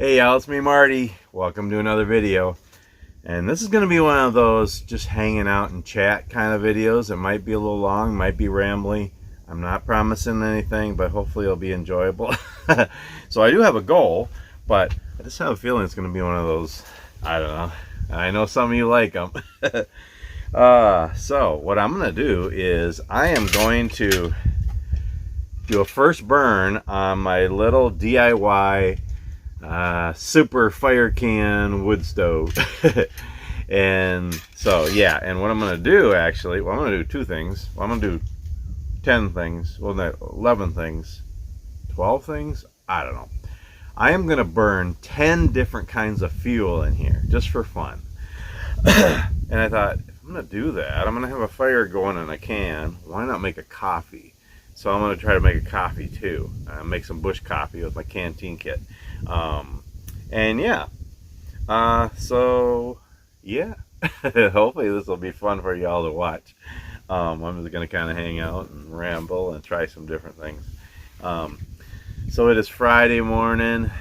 Hey y'all, it's me Marty. Welcome to another video. And this is going to be one of those just hanging out and chat kind of videos. It might be a little long, might be rambly. I'm not promising anything, but hopefully it'll be enjoyable. So I do have a goal, but I just have a feeling it's going to be one of those, I don't know. I know some of you like them. So what I'm going to do is I am going to do a first burn on my little DIY super fire can wood stove. And so yeah, and what I'm going to do actually, well, I'm going to do two things. Well, I'm going to do 10 things, well, no, 11 things, 12 things, I don't know. I am going to burn 10 different kinds of fuel in here just for fun. And I thought, if I'm going to do that, I'm going to have a fire going in a can. Why not make a coffee? So I'm going to try to make a coffee too. Make some bush coffee with my canteen kit. And yeah, so yeah, hopefully this will be fun for y'all to watch. I'm just going to kind of hang out and ramble and try some different things. So it is Friday morning,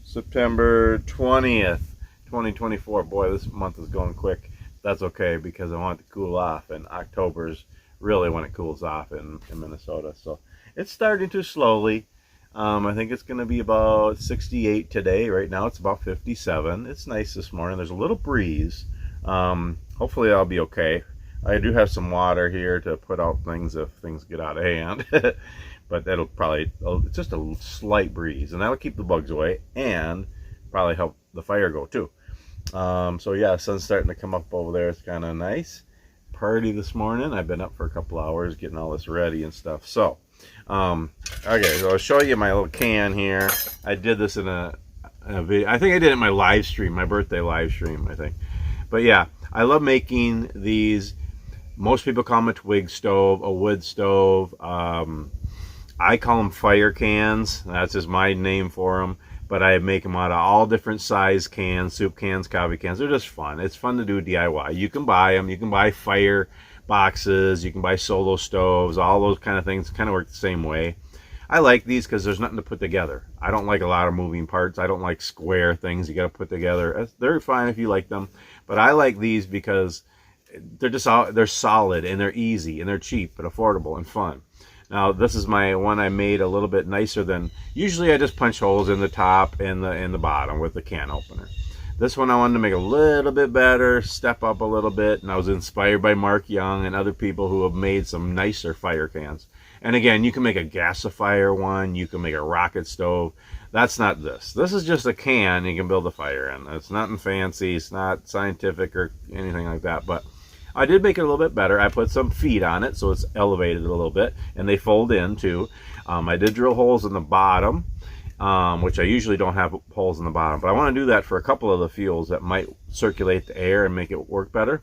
September 20th, 2024. Boy, this month is going quick. That's okay because I want it to cool off, and October's really when it cools off in Minnesota. So it's starting to slowly. I think it's going to be about 68 today. Right now it's about 57. It's nice this morning. There's a little breeze. Hopefully I'll be okay. I do have some water here to put out things if things get out of hand. But that'll probably, it's just a slight breeze, and that'll keep the bugs away and probably help the fire go too. So yeah, sun's starting to come up over there. It's kind of nice. Party this morning. I've been up for a couple hours getting all this ready and stuff. So okay, so I'll show you my little can here. I did this in a video. I think I did it in my live stream, my birthday live stream, I think. But yeah, I love making these. Most people call them a twig stove, a wood stove. I call them fire cans. That's just my name for them. But I make them out of all different size cans, soup cans, coffee cans. They're just fun. It's fun to do DIY. You can buy them. You can buy fire boxes. You can buy solo stoves. All those kind of things kind of work the same way. I like these because there's nothing to put together. I don't like a lot of moving parts. I don't like square things you got to put together. They're fine if you like them. But I like these because they're just they're solid and they're easy and they're cheap but affordable and fun. Now this is my one I made a little bit nicer than usually. I just punch holes in the top and the bottom with the can opener. This one I wanted to make a little bit better, step up a little bit, and I was inspired by Mark Young and other people who have made some nicer fire cans. And again, you can make a gasifier one, you can make a rocket stove. That's not this. This is just a can you can build a fire in. It's nothing fancy, it's not scientific or anything like that, but I did make it a little bit better. I put some feet on it so it's elevated a little bit, and they fold in too. I did drill holes in the bottom, which I usually don't have holes in the bottom, but I want to do that for a couple of the fuels that might circulate the air and make it work better.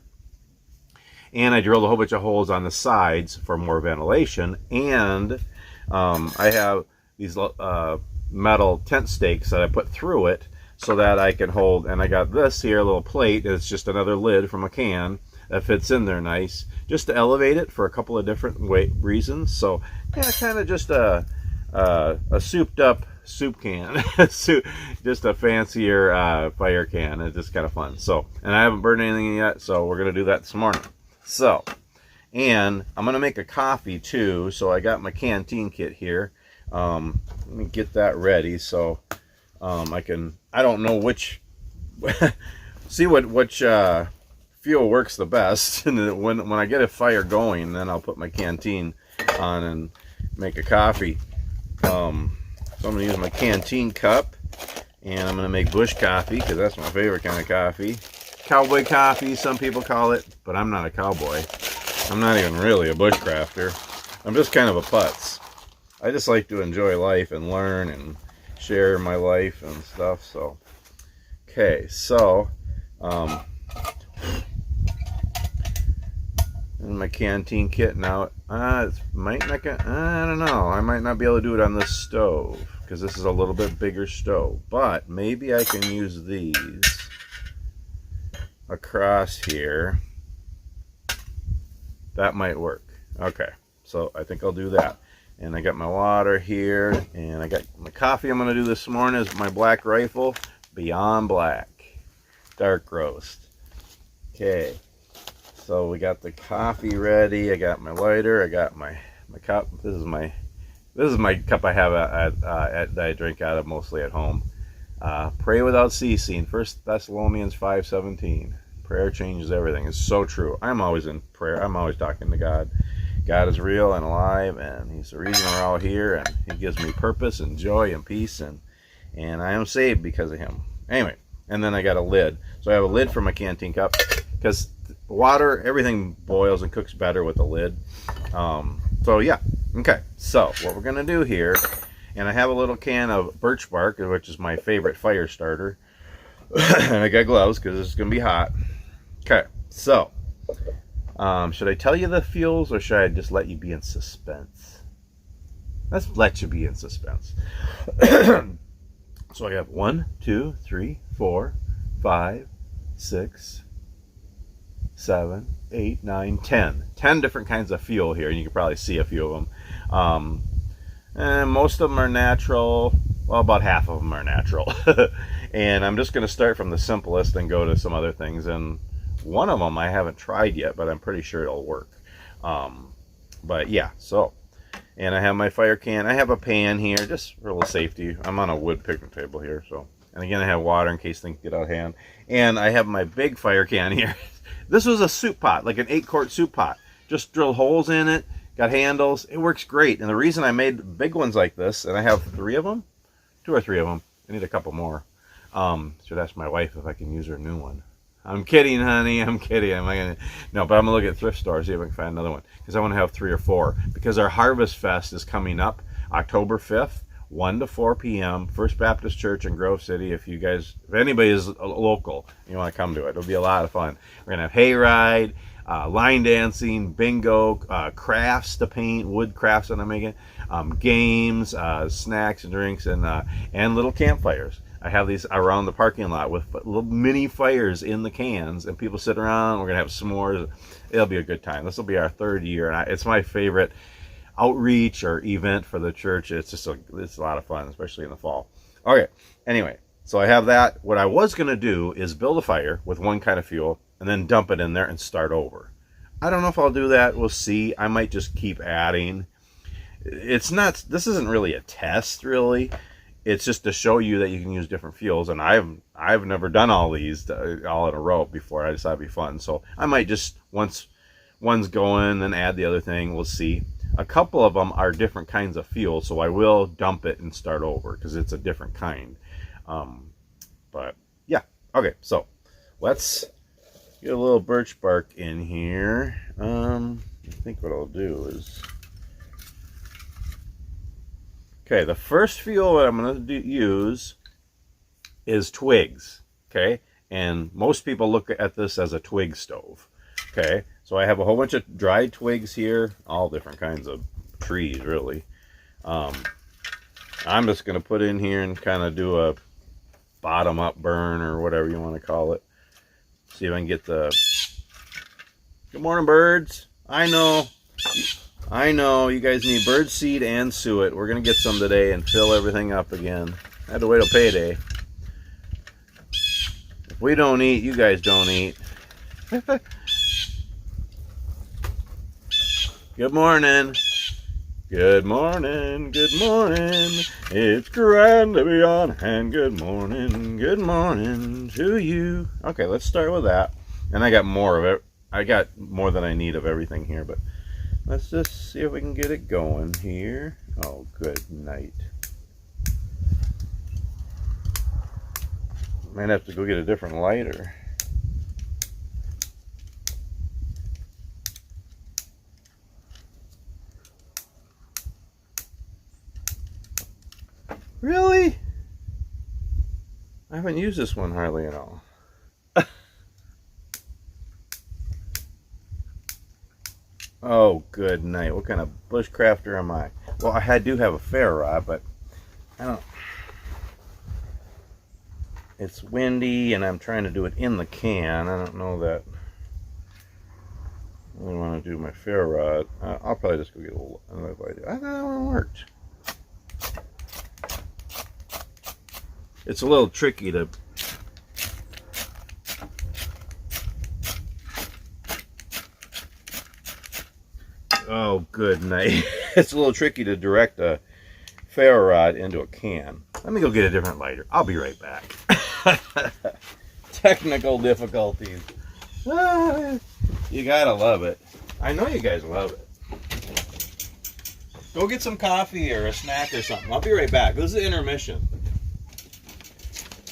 And I drilled a whole bunch of holes on the sides for more ventilation, and I have these metal tent stakes that I put through it so that I can hold, and I got this here, a little plate. It's just another lid from a can that fits in there nice, just to elevate it for a couple of different reasons. So yeah, kind of just a souped up soup can, just a fancier fire can. It's just kind of fun. So, and I haven't burned anything yet, so we're gonna do that this morning. So, and I'm gonna make a coffee too. So I got my canteen kit here. Let me get that ready so I don't know which see which fuel works the best. And when I get a fire going, then I'll put my canteen on and make a coffee. So I'm gonna use my canteen cup, and I'm gonna make bush coffee because that's my favorite kind of coffee. Cowboy coffee, some people call it, but I'm not a cowboy. I'm not even really a bushcrafter. I'm just kind of a putz. I just like to enjoy life and learn and share my life and stuff. So okay, so in my canteen kit now. It might not get, I don't know. I might not be able to do it on this stove because this is a little bit bigger stove. But maybe I can use these across here. That might work. Okay, so I think I'll do that. And I got my water here, and I got my coffee I'm going to do this morning is my Black Rifle Beyond Black dark roast. Okay, so we got the coffee ready. I got my lighter. I got my cup. This is my cup I have that I drink out of mostly at home. Pray without ceasing. 1 Thessalonians 5:17. Prayer changes everything. It's so true. I'm always in prayer. I'm always talking to God. God is real and alive, and He's the reason we're all here, and He gives me purpose and joy and peace, and I am saved because of Him. Anyway, and then I got a lid. So I have a lid for my canteen cup, because water, everything boils and cooks better with a lid. So yeah, okay. So what we're going to do here, and I have a little can of birch bark, which is my favorite fire starter. And I got gloves because it's going to be hot. Okay, so should I tell you the fuels, or should I just let you be in suspense? Let's let you be in suspense. So I have 1, 2, 3, 4, 5, 6, 7, 8, 9, 10. 10 different kinds of fuel here, and you can probably see a few of them. And most of them are natural. Well, about half of them are natural. And I'm just going to start from the simplest and go to some other things. And one of them I haven't tried yet, but I'm pretty sure it'll work. But yeah, so. And I have my fire can. I have a pan here, just for a little safety. I'm on a wood picnic table here, so. And again, I have water in case things get out of hand. And I have my big fire can here. This was a soup pot, like an 8-quart soup pot. Just drilled holes in it, got handles. It works great. And the reason I made big ones like this, and I have 3 of them, 2 or 3 of them. I need a couple more. Should ask my wife if I can use her new one. I'm kidding, honey. I'm kidding. No, but I'm going to look at thrift stores, see if I can find another one. Because I want to have 3 or 4. Because our Harvest Fest is coming up October 5th, 1 to 4 p.m. First Baptist Church in Grove City. If anybody is local, you want to come to it. It'll be a lot of fun. We're going to have hayride, line dancing, bingo, crafts to paint, wood crafts that I'm making, games, snacks and drinks, and little campfires. I have these around the parking lot with little mini fires in the cans, and people sit around. We're gonna have s'mores. It'll be a good time. This will be our 3rd year, and it's my favorite outreach or event for the church. It's a lot of fun, especially in the fall. Okay. Anyway, so I have that. What I was gonna do is build a fire with one kind of fuel, and then dump it in there and start over. I don't know if I'll do that. We'll see. I might just keep adding. This isn't really a test, really. It's just to show you that you can use different fuels, and I've never done all these all in a row before. I decided it'd be fun, so I might just once one's going, then add the other thing. We'll see. A couple of them are different kinds of fuel, so I will dump it and start over because it's a different kind. But yeah, okay. So let's get a little birch bark in here. I think what I'll do is. Okay, the first fuel that I'm going to use is twigs, okay? And most people look at this as a twig stove, okay? So I have a whole bunch of dried twigs here, all different kinds of trees, really. I'm just going to put in here and kind of do a bottom-up burn or whatever you want to call it. See if I can get the... Good morning, birds. I know, you guys need bird seed and suet. We're going to get some today and fill everything up again. I had to wait till payday. If we don't eat, you guys don't eat. Good morning. Good morning. Good morning. It's grand to be on hand. Good morning. Good morning to you. Okay, let's start with that. And I got more of it. I got more than I need of everything here, but let's just see if we can get it going here. Oh, good night. Might have to go get a different lighter. Really? I haven't used this one hardly at all. Oh, good night. What kind of bushcrafter am I? Well, I do have a ferro rod, but I don't... It's windy, and I'm trying to do it in the can. I don't know that... I really want to do my ferro rod. I'll probably just go get a little. I don't know if I do. I thought that one worked. It's a little tricky to. Oh, good night. It's a little tricky to direct a ferro rod into a can. Let me go get a different lighter. I'll be right back. Technical difficulties. You gotta love it. I know you guys love it. Go get some coffee or a snack or something. I'll be right back. This is intermission.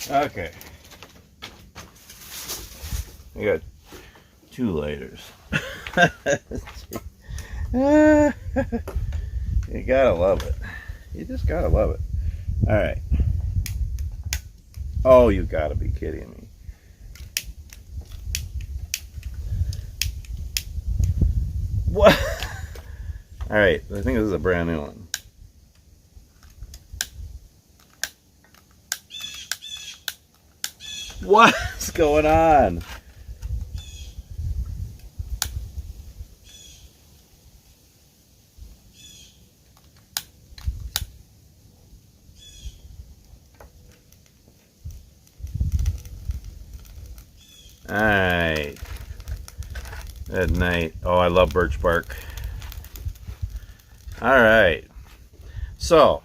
Okay. We got 2 lighters. You gotta love it. You just gotta love it. Alright. Oh, you gotta be kidding me. What? Alright, I think this is a brand new one. What's going on? Alright. At night. Oh, I love birch bark. Alright. So,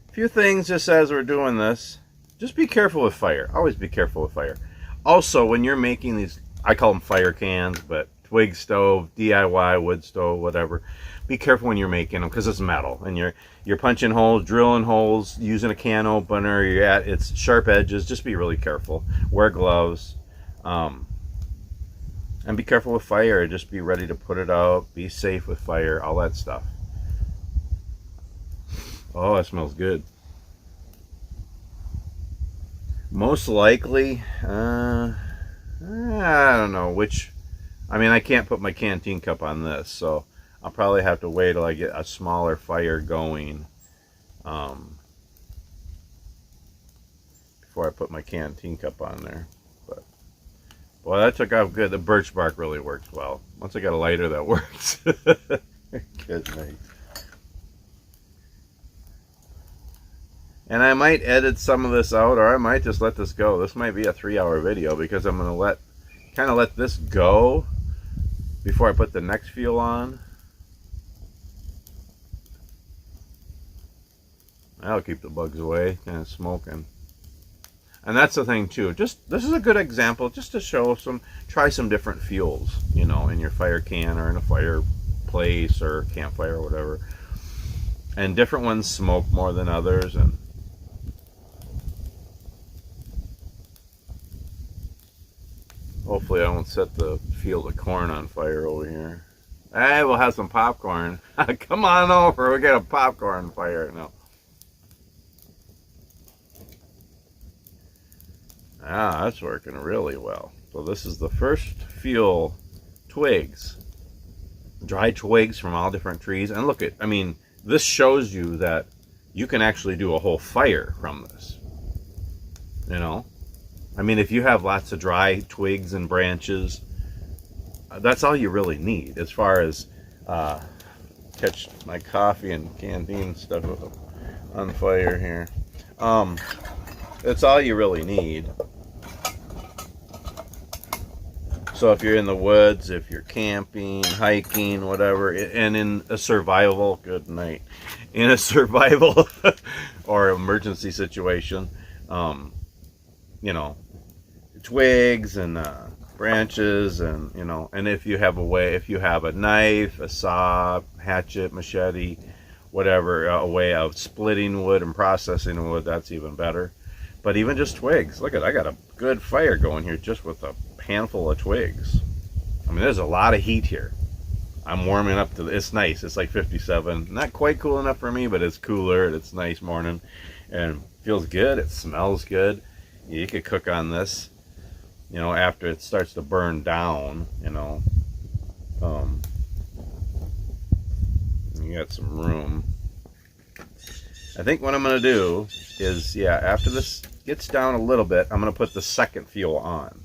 a few things just as we're doing this. Just be careful with fire. Always be careful with fire. Also, when you're making these, I call them fire cans, but twig stove, DIY, wood stove, whatever. Be careful when you're making them because it's metal. And you're punching holes, drilling holes, using a can opener, it's sharp edges. Just be really careful. Wear gloves. And be careful with fire. Just be ready to put it out. Be safe with fire. All that stuff. Oh, that smells good. Most likely, I don't know which. I mean, I can't put my canteen cup on this, so I'll probably have to wait till I get a smaller fire going before I put my canteen cup on there. But boy, that took off good. The birch bark really works well. Once I got a lighter that works. Good night. And I might edit some of this out, or I might just let this go. This might be a 3-hour video because I'm going to kind of let this go before I put the next fuel on. That'll keep the bugs away, kind of smoking. And that's the thing too. This is a good example just to show try some different fuels, you know, in your fire can or in a fireplace or campfire or whatever. And different ones smoke more than others, and hopefully I won't set the field of corn on fire over here. Hey, we'll have some popcorn. Come on over, we got a popcorn fire. No. Ah, that's working really well. So this is the first fuel twigs. Dry twigs from all different trees. And look I mean, this shows you that you can actually do a whole fire from this. You know? I mean, if you have lots of dry twigs and branches, that's all you really need as far as catch my coffee and canteen stuff on fire here. That's all you really need. So if you're in the woods, if you're camping, hiking, whatever, and in a survival, good night, in a survival or emergency situation, you know, twigs and branches, and you know, and if you have a knife, a saw, hatchet, machete, whatever, a way of splitting wood and processing wood, that's even better. But even just twigs, look at, I got a good fire going here just with a handful of twigs. I mean, there's a lot of heat here. I'm warming up to, it's nice. It's like 57. Not quite cool enough for me, but it's cooler. And it's nice morning and feels good. It smells good. You could cook on this, you know, after it starts to burn down, you know. You got some room. I think what I'm going to do is, yeah, after this gets down a little bit, I'm going to put the second fuel on.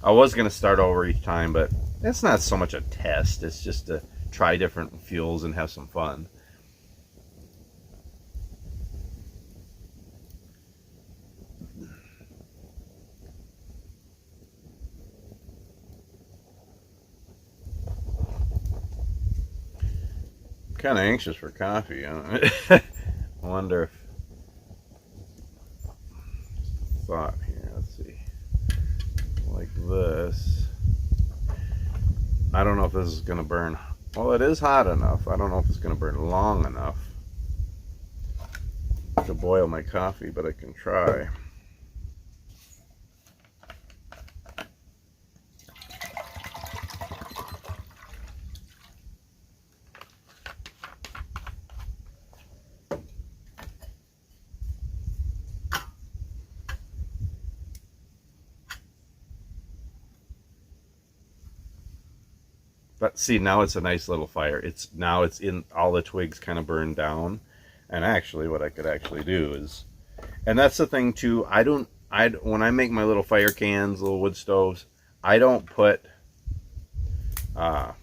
I was going to start over each time, but it's not so much a test. It's just to try different fuels and have some fun. Kind of anxious for coffee. I wonder if thought here. Let's see, like this. I don't know if this is going to burn. Well, it is hot enough. I don't know if it's going to burn long enough to boil my coffee, but I can try. But see, now it's a nice little fire. Now it's in, all the twigs kind of burned down. And actually, what I could actually do is, and that's the thing too. When I make my little fire cans, little wood stoves, I don't put, I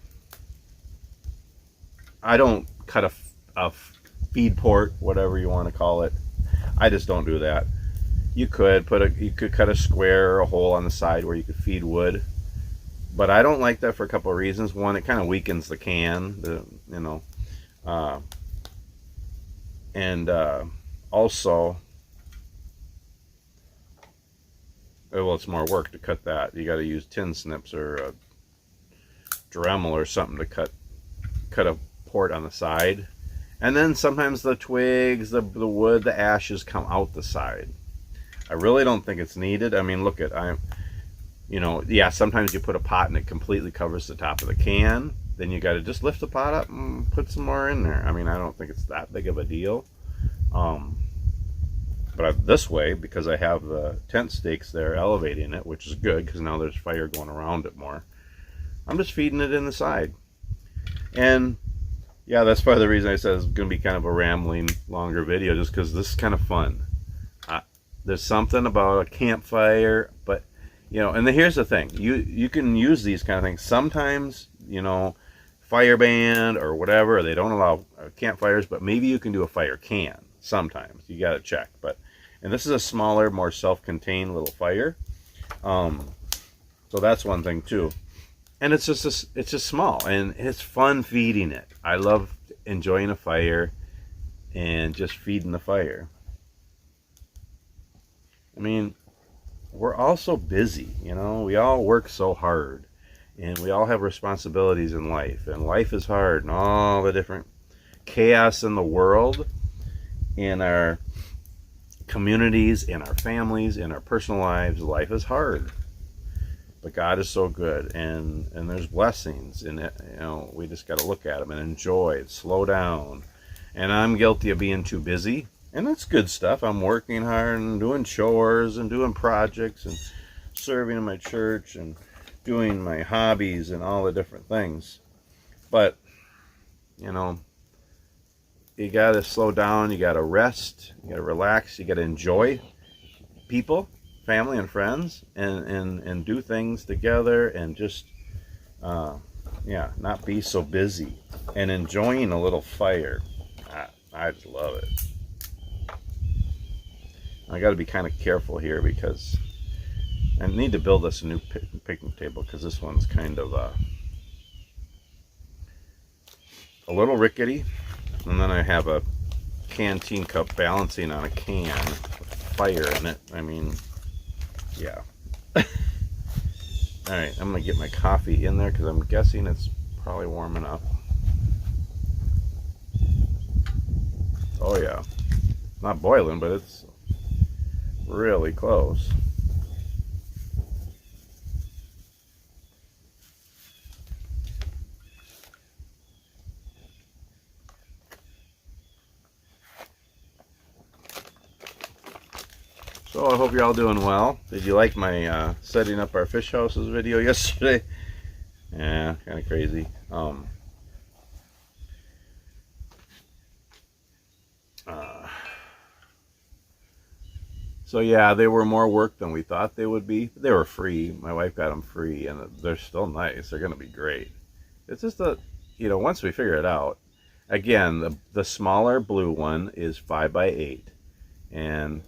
don't cut a feed port, whatever you want to call it. I just don't do that. You could cut a square or a hole on the side where you could feed wood. But I don't like that for a couple of reasons. One, it kind of weakens the can, also, well, it's more work to cut that. You got to use tin snips or a Dremel or something to cut a port on the side. And then sometimes the twigs, the wood, the ashes come out the side. I really don't think it's needed. I mean, look at, yeah, sometimes you put a pot and it completely covers the top of the can. Then you got to just lift the pot up and put some more in there. I mean, I don't think it's that big of a deal. But this way, because I have the tent stakes there elevating it, which is good because now there's fire going around it more, I'm just feeding it in the side. And yeah, that's part of the reason I said it's going to be kind of a rambling, longer video, just because this is kind of fun. There's something about a campfire, but and here's the thing, you can use these kind of things sometimes, fire band or whatever, they don't allow campfires, but maybe you can do a fire can sometimes. You got to check. And this is a smaller, more self-contained little fire, so that's one thing too. And it's just small, and it's fun feeding it. I love enjoying a fire and just feeding the fire. I mean, we're all so busy, we all work so hard, and we all have responsibilities in life, and life is hard, and all the different chaos in the world, in our communities, in our families, in our personal lives. Life is hard, but God is so good, and there's blessings in it. We just got to look at them and enjoy it, slow down. And I'm guilty of being too busy. And that's good stuff. I'm working hard and doing chores and doing projects and serving in my church and doing my hobbies and all the different things. But, you got to slow down. You got to rest. You got to relax. You got to enjoy people, family and friends, and do things together, and just, not be so busy, and enjoying a little fire. I just love it. I got to be kind of careful here because I need to build us a new picnic table, because this one's kind of a little rickety. And then I have a canteen cup balancing on a can with fire in it. I mean, yeah. Alright, I'm going to get my coffee in there because I'm guessing it's probably warm enough. Oh yeah. Not boiling, but it's really close. So I hope you're all doing well. Did you like my setting up our fish houses video yesterday? Yeah, kind of crazy. So yeah, they were more work than we thought they would be. They were free. My wife got them free, and they're still nice. They're going to be great. It's just a, once we figure it out. Again, the smaller blue one is 5x8, and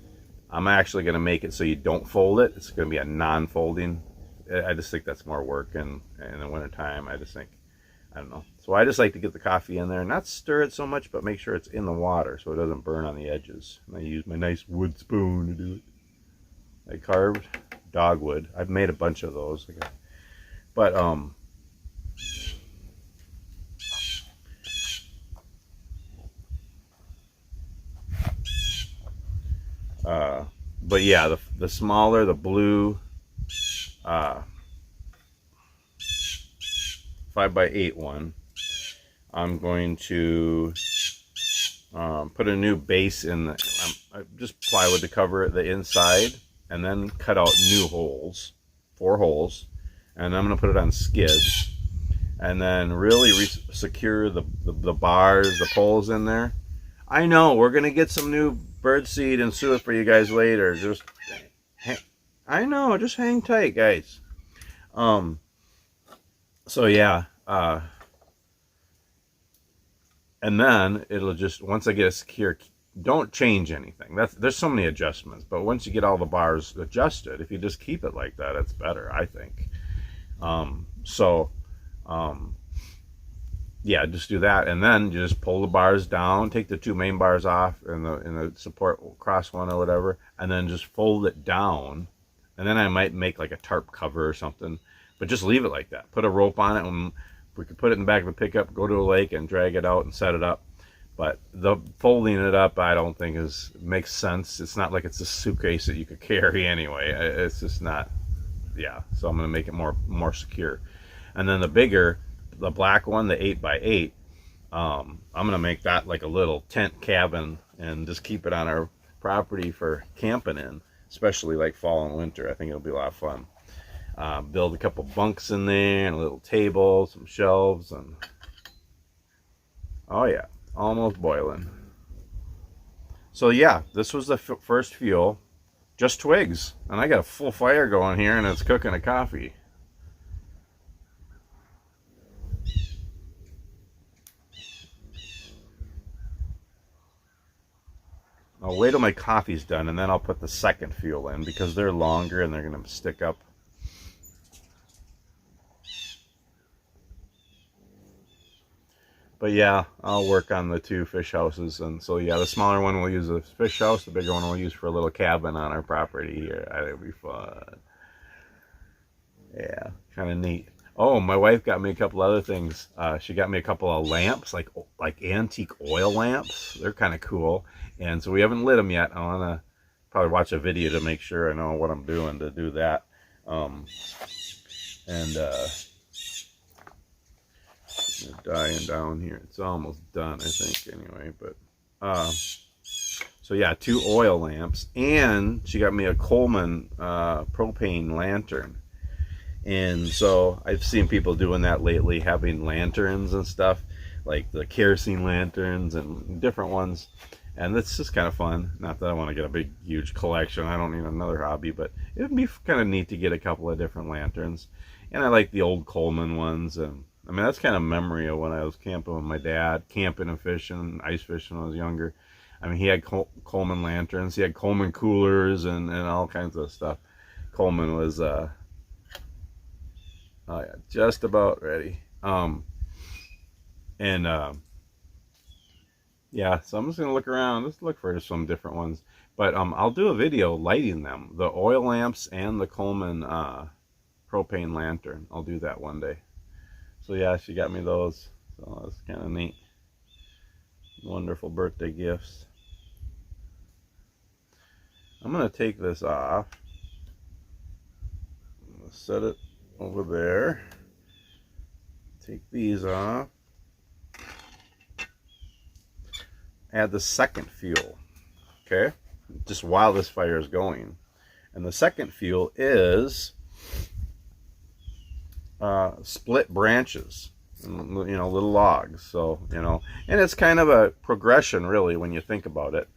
I'm actually going to make it so you don't fold it. It's going to be a non-folding. I just think that's more work, and in the wintertime, I just think, I don't know. So I just like to get the coffee in there, not stir it so much, but make sure it's in the water so it doesn't burn on the edges. And I use my nice wood spoon to do it. I carved dogwood. I've made a bunch of those. But yeah, the smaller, the blue 5x8 one, I'm going to put a new base in just plywood to cover the inside, and then cut out new holes, 4 holes, and I'm going to put it on skids, and then really secure the bars, the poles in there. I know we're going to get some new birdseed and suet for you guys later. I know, just hang tight, guys. So yeah, and then it'll just, once I get it secure, don't change anything. There's so many adjustments, but once you get all the bars adjusted, if you just keep it like that, it's better, I think. Yeah, just do that, and then you just pull the bars down, take the 2 main bars off in the support cross one or whatever, and then just fold it down, and then I might make like a tarp cover or something, but just leave it like that. Put a rope on it, and we could put it in the back of the pickup, go to a lake and drag it out and set it up. But the folding it up, I don't think makes sense. It's not like it's a suitcase that you could carry anyway. It's just not, yeah. So I'm gonna make it more secure. And then the bigger, the black one, the 8x8, I'm gonna make that like a little tent cabin and just keep it on our property for camping in, especially like fall and winter. I think it'll be a lot of fun. Build a couple bunks in there and a little table, some shelves, and oh yeah, almost boiling. So yeah, this was the first fuel, just twigs, and I got a full fire going here, and it's cooking a coffee. I'll wait till my coffee's done, and then I'll put the second fuel in, because they're longer and they're going to stick up. But yeah, I'll work on the 2 fish houses, and so yeah, the smaller one we'll use a fish house, the bigger one we'll use for a little cabin on our property here. That'll be fun. Yeah, kind of neat. Oh, my wife got me a couple other things. She got me a couple of lamps, like antique oil lamps. They're kind of cool, and so we haven't lit them yet. I want to probably watch a video to make sure I know what I'm doing to do that. Dying down here. It's almost done, I think, anyway. But so yeah, 2 oil lamps, and she got me a Coleman propane lantern. And so I've seen people doing that lately, having lanterns and stuff, like the kerosene lanterns and different ones, and it's just kind of fun. Not that I want to get a big huge collection, I don't need another hobby, but it would be kind of neat to get a couple of different lanterns. And I like the old Coleman ones, and I mean, that's kind of memory of when I was camping with my dad, camping and fishing, ice fishing when I was younger. I mean, he had Coleman lanterns, he had Coleman coolers, and all kinds of stuff. Coleman was, oh yeah, just about ready. Yeah, so I'm just gonna look around, just look for some different ones. But I'll do a video lighting them, the oil lamps and the Coleman propane lantern. I'll do that one day. So yeah, she got me those, so that's kind of neat. Wonderful birthday gifts. I'm gonna take this off. I'm gonna set it over there. Take these off. Add the second fuel, okay? Just while this fire is going. And the second fuel is split branches, you know, little logs. So, you know, and it's kind of a progression, really, when you think about it.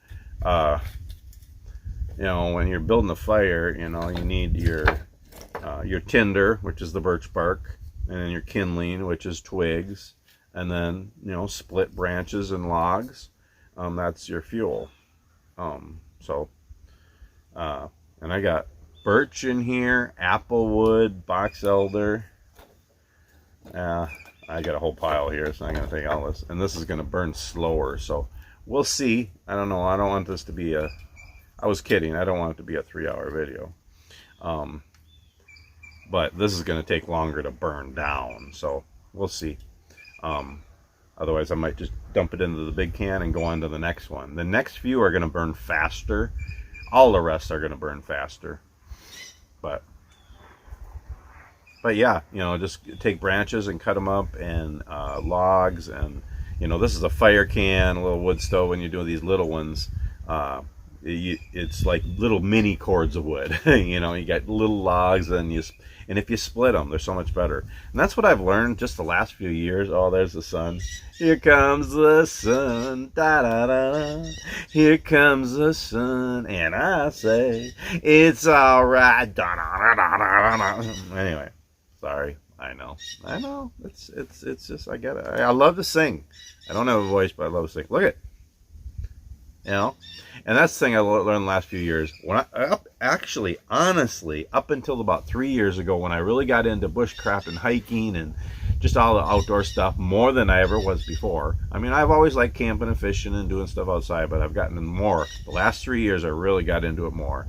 you know, when you're building a fire, you know, you need your tinder, which is the birch bark, and then your kindling, which is twigs, and then, you know, split branches and logs. That's your fuel. And I got birch in here, applewood, box elder. I got a whole pile here. It's not going to take all this. And this is going to burn slower. So we'll see. I don't know. I don't want this to be a... I was kidding. I don't want it to be a 3-hour video. But this is going to take longer to burn down. So we'll see. Otherwise, I might just dump it into the big can and go on to the next one. The next few are going to burn faster. All the rest are going to burn faster. But yeah, you know, just take branches and cut them up, and logs, and, you know, this is a fire can, a little wood stove. When you're doing these little ones, it's like little mini cords of wood. You know, you got little logs, and if you split them, they're so much better. And that's what I've learned just the last few years. Oh, there's the sun. Here comes the sun. Da da da da. Here comes the sun, and I say it's all right. Da da da da da da. Anyway, sorry. I know. It's just, I get it. I love to sing. I don't have a voice, but I love to sing. Look at it. You know, and that's the thing I learned the last few years. When actually, honestly, up until about 3 years ago, when I really got into bushcraft and hiking and just all the outdoor stuff more than I ever was before. I mean, I've always liked camping and fishing and doing stuff outside, but I've gotten more. The last 3 years, I really got into it more.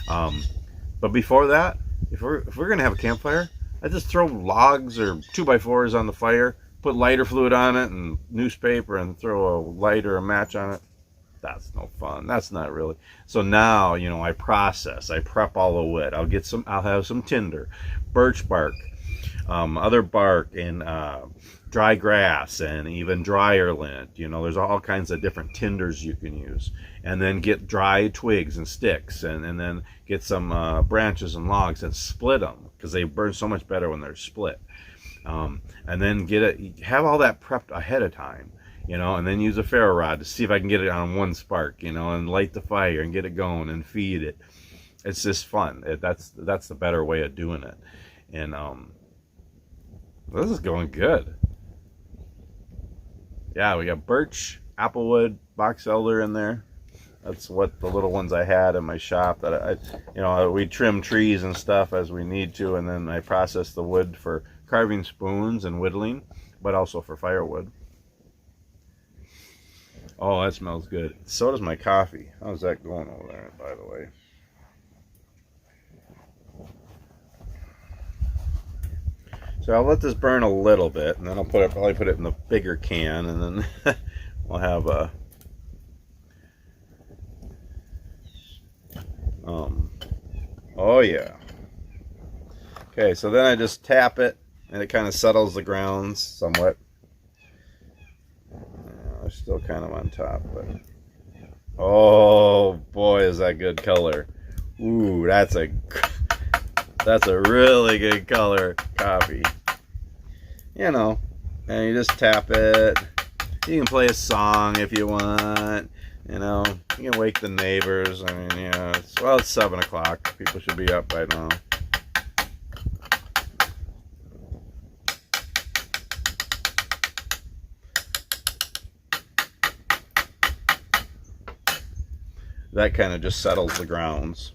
But before that, if we're gonna have a campfire, I just throw logs or 2x4s on the fire, put lighter fluid on it and newspaper, and throw a light or a match on it. That's no fun. That's not really. So now, you know, I prep all the wood. I'll have some tinder, birch bark, other bark, and dry grass, and even dryer lint. You know, there's all kinds of different tinders you can use. And then get dry twigs and sticks, and then get some branches and logs and split them, because they burn so much better when they're split. And then have all that prepped ahead of time. You know, and then use a ferro rod to see if I can get it on one spark, you know, and light the fire and get it going and feed it. It's just fun. That's the better way of doing it. And this is going good. Yeah, we got birch, applewood, box elder in there. That's what the little ones I had in my shop that we trim trees and stuff as we need to, and then I process the wood for carving spoons and whittling, but also for firewood. Oh, that smells good. So does my coffee. How's that going over there, by the way? So I'll let this burn a little bit, and then I'll probably put it in the bigger can, and then we'll have a oh yeah. Okay, so then I just tap it, and it kind of settles the grounds somewhat. Still kind of on top, but oh boy, is that good color. Ooh, that's a really good color coffee. You know, and you just tap it. You can play a song if you want. You know, you can wake the neighbors. I mean, yeah, it's 7 o'clock. People should be up by now. That kind of just settles the grounds.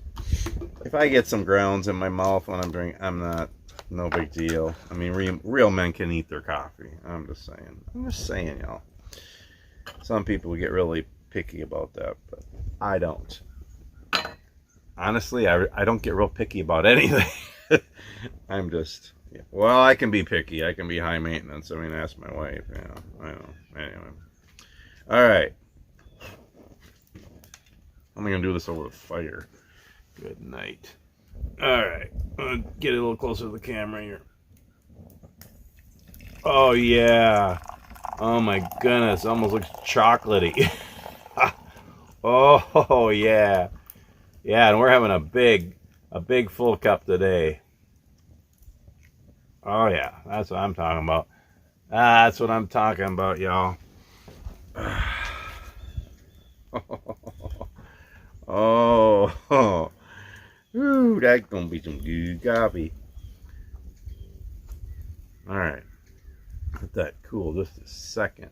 If I get some grounds in my mouth when I'm drinking, no big deal. I mean, real men can eat their coffee. I'm just saying, y'all. Some people get really picky about that, but I don't. Honestly, I don't get real picky about anything. I'm just, well, I can be picky. I can be high maintenance. I mean, ask my wife. I know. Anyway. All right. I'm going to do this over the fire. Good night. Alright. I'll get it a little closer to the camera here. Oh, yeah. Oh, my goodness. It almost looks chocolatey. Oh, yeah. Yeah, and we're having a big full cup today. Oh, yeah. That's what I'm talking about. That's what I'm talking about, y'all. Oh, like gonna be some good coffee. All right, let that cool just a second.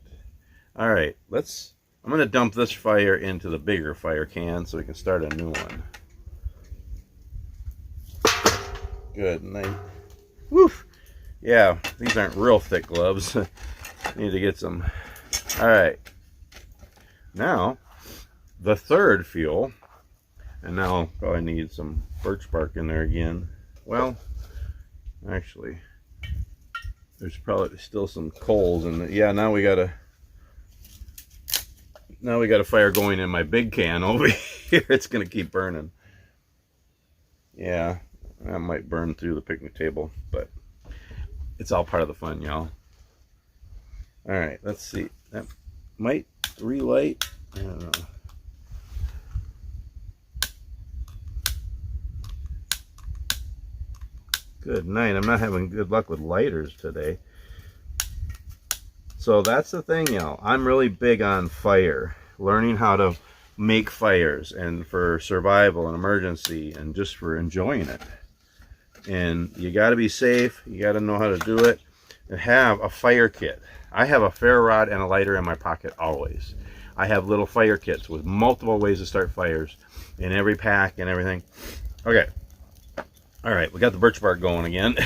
All right, I'm gonna dump this fire into the bigger fire can so we can start a new one. Good night. Woof. Yeah, these aren't real thick gloves. Need to get some. All right. Now, the third fuel, and now I'll probably need some birch bark in there again. Well, actually, there's probably still some coals in it. Yeah, now we got a fire going in my big can over here. It's gonna keep burning. Yeah, that might burn through the picnic table, but it's all part of the fun, y'all. All right, let's see. That might relight. I don't know. Good night. I'm not having good luck with lighters today. So that's the thing, y'all. I'm really big on fire. Learning how to make fires, and for survival and emergency, and just for enjoying it. And you got to be safe. You got to know how to do it. And have a fire kit. I have a ferro rod and a lighter in my pocket always. I have little fire kits with multiple ways to start fires in every pack and everything. Okay. All right, we got the birch bark going again.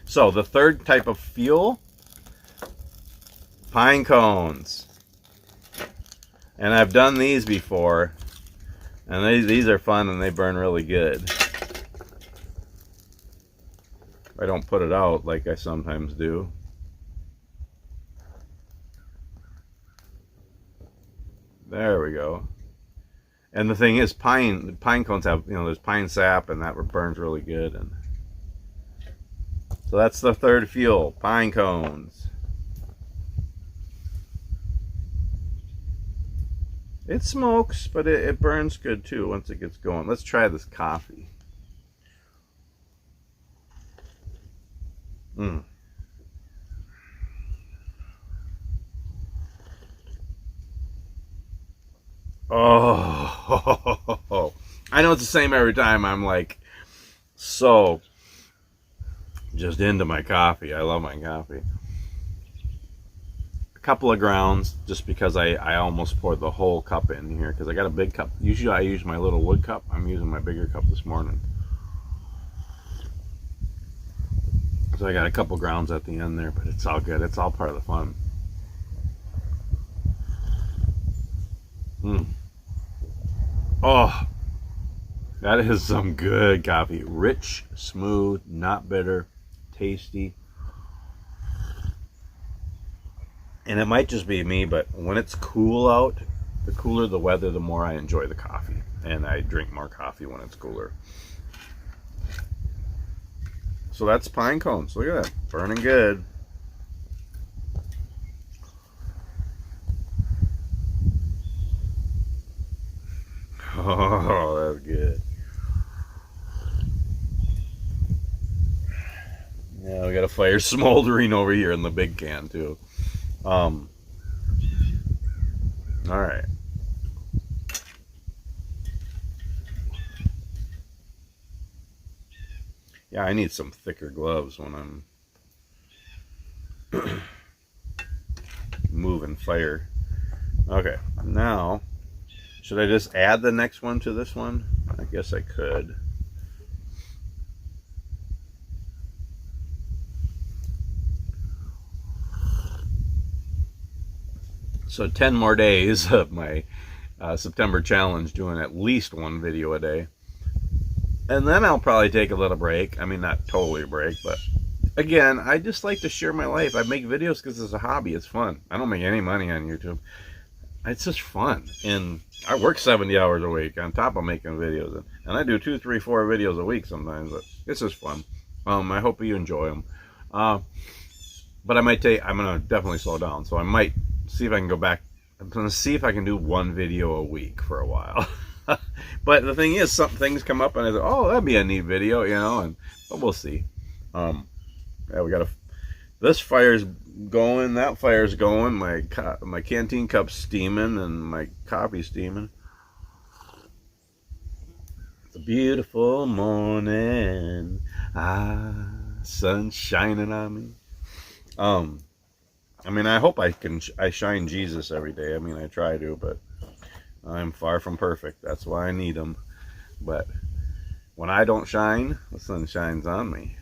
So the third type of fuel, pine cones. And I've done these before, and these are fun and they burn really good. I don't put it out like I sometimes do. There we go. And the thing is, pine cones have, there's pine sap, and that burns really good. And so that's the third fuel, pine cones. It smokes, but it burns good too once it gets going. Let's try this coffee. Oh, I know it's the same every time. I'm like so just into my coffee. I love my coffee. A couple of grounds, just because I almost poured the whole cup in here because I got a big cup. Usually I use my little wood cup. I'm using my bigger cup this morning. So I got a couple grounds at the end there, but it's all good. It's all part of the fun. Oh, that is some good coffee. Rich, smooth, not bitter, tasty. And it might just be me, but when it's cool out, the cooler the weather, the more I enjoy the coffee. And I drink more coffee when it's cooler. So that's pine cones. Look at that. Burning good. Oh, that's good. Yeah, we got a fire smoldering over here in the big can too. All right. Yeah, I need some thicker gloves when I'm moving fire. Okay, now, should I just add the next one to this one? I guess I could. So 10 more days of my September challenge, doing at least one video a day. And then I'll probably take a little break. I mean, not totally a break, but again, I just like to share my life. I make videos because it's a hobby. It's fun. I don't make any money on YouTube. It's just fun. And I work 70 hours a week on top of making videos. And I do 2, 3, 4 videos a week sometimes, but it's just fun. I hope you enjoy them. But I'm going to definitely slow down. So I might see if I can go back. I'm going to see if I can do one video a week for a while. But the thing is, some things come up and I say, oh, that'd be a neat video, but we'll see. Yeah, we got this fire's going, that fire's going, my canteen cup's steaming, and my coffee's steaming. It's a beautiful morning. Sun shining on me. I mean, I hope I shine Jesus every day. I mean, I try to, but I'm far from perfect. That's why I need him. But when I don't shine, the sun shines on me.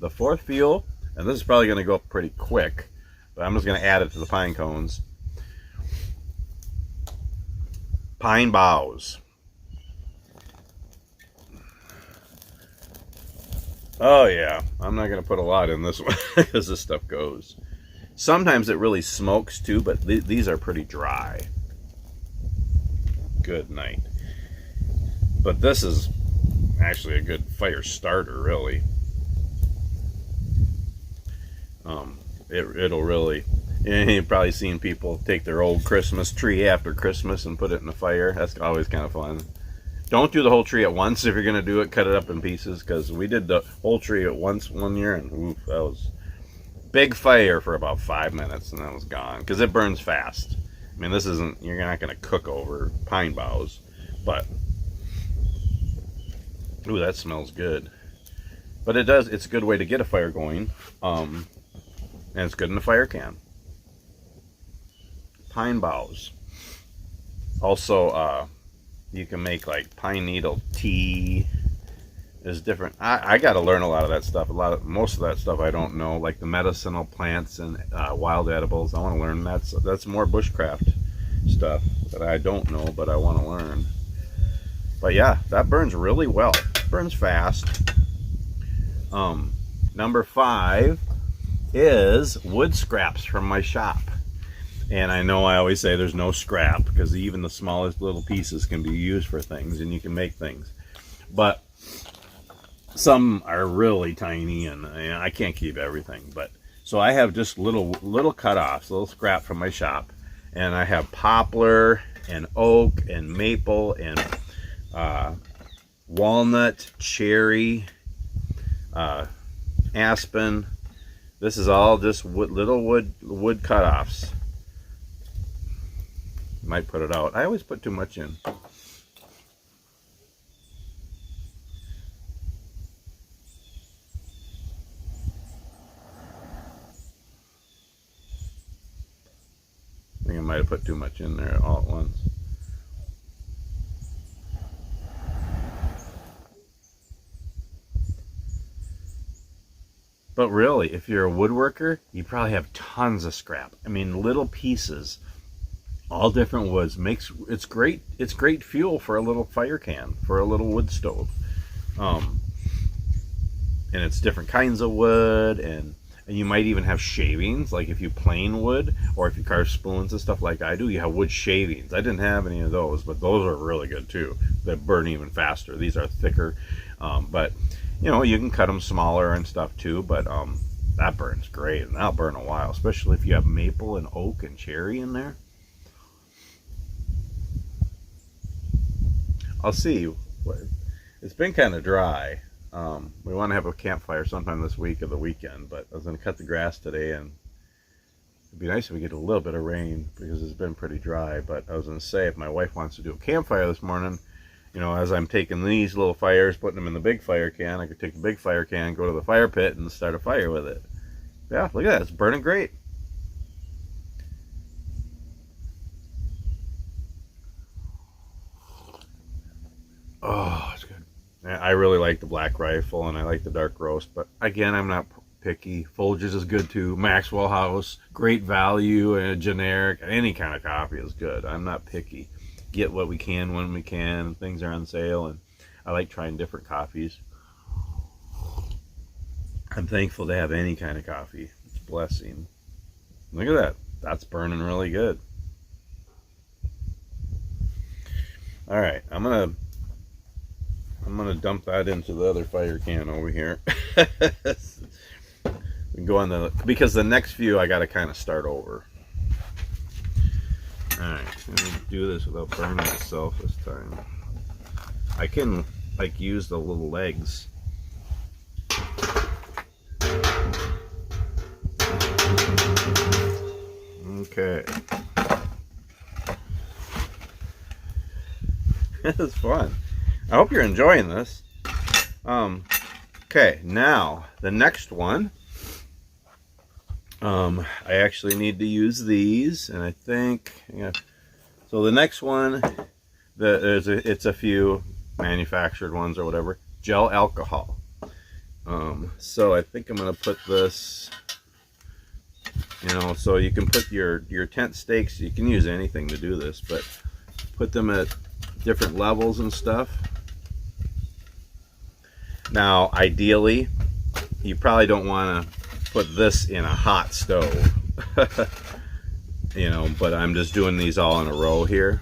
The fourth fuel, and this is probably going to go up pretty quick, but I'm just going to add it to the pine cones. Pine boughs. Oh yeah, I'm not going to put a lot in this one because this stuff goes. Sometimes it really smokes too, but these are pretty dry. Good night. But this is actually a good fire starter, really. It'll really, you've probably seen people take their old Christmas tree after Christmas and put it in the fire. That's always kind of fun. Don't do the whole tree at once. If you're going to do it, cut it up in pieces, because we did the whole tree at once one year, and oof, that was big fire for about 5 minutes, and that was gone, because it burns fast. I mean, this isn't, you're not going to cook over pine boughs, but ooh, that smells good. But it's a good way to get a fire going, and it's good in a fire can. Pine boughs. Also, you can make like pine needle tea. Is different. I got to learn a lot of that stuff. Most of that stuff I don't know, like the medicinal plants and wild edibles. I want to learn. That's more bushcraft stuff that I don't know, but I want to learn. But yeah, that burns really well. Burns fast. Number 5 is wood scraps from my shop. And I know I always say there's no scrap, because even the smallest little pieces can be used for things, and you can make things. But some are really tiny, and I can't keep everything. But so I have just little cut-offs, little scrap from my shop. And I have poplar and oak and maple and walnut, cherry, aspen. This is all just little wood cut-offs. Might put it out. I always put too much in. I think I might have put too much in there all at once. But really, if you're a woodworker, you probably have tons of scrap. I mean, little pieces, all different woods, it's great fuel for a little fire can, for a little wood stove. And it's different kinds of wood, and you might even have shavings, like if you plane wood, or if you carve spoons and stuff like I do, you have wood shavings. I didn't have any of those, but those are really good too. They burn even faster. These are thicker, but you know, you can cut them smaller and stuff too, but that burns great, and that'll burn a while, especially if you have maple and oak and cherry in there. I'll see. It's been kind of dry. We want to have a campfire sometime this week or the weekend, but I was going to cut the grass today, and it'd be nice if we get a little bit of rain, because it's been pretty dry. But I was going to say, if my wife wants to do a campfire this morning, you know, as I'm taking these little fires, putting them in the big fire can, I could take the big fire can, go to the fire pit, and start a fire with it. Yeah, look at that. It's burning great. Oh, it's good. I really like the Black Rifle, and I like the Dark Roast, but again, I'm not picky. Folgers is good too. Maxwell House, great value, and generic. Any kind of coffee is good. I'm not picky. Get what we can when we can. Things are on sale, and I like trying different coffees. I'm thankful to have any kind of coffee. It's a blessing. Look at that. That's burning really good. All right, I'm gonna dump that into the other fire can over here. We can go on because the next few I got to kind of start over. Alright, I'm going to do this without burning myself this time. I can, like, use the little legs. Okay. This is fun. I hope you're enjoying this. Okay, now the next one. I actually need to use these, and I think, yeah. So the next one, it's a few manufactured ones or whatever. Gel alcohol. So I think I'm gonna put this, you know, so you can put your tent stakes. You can use anything to do this, but put them at different levels and stuff. Now, ideally, you probably don't want to put this in a hot stove, you know, but I'm just doing these all in a row here.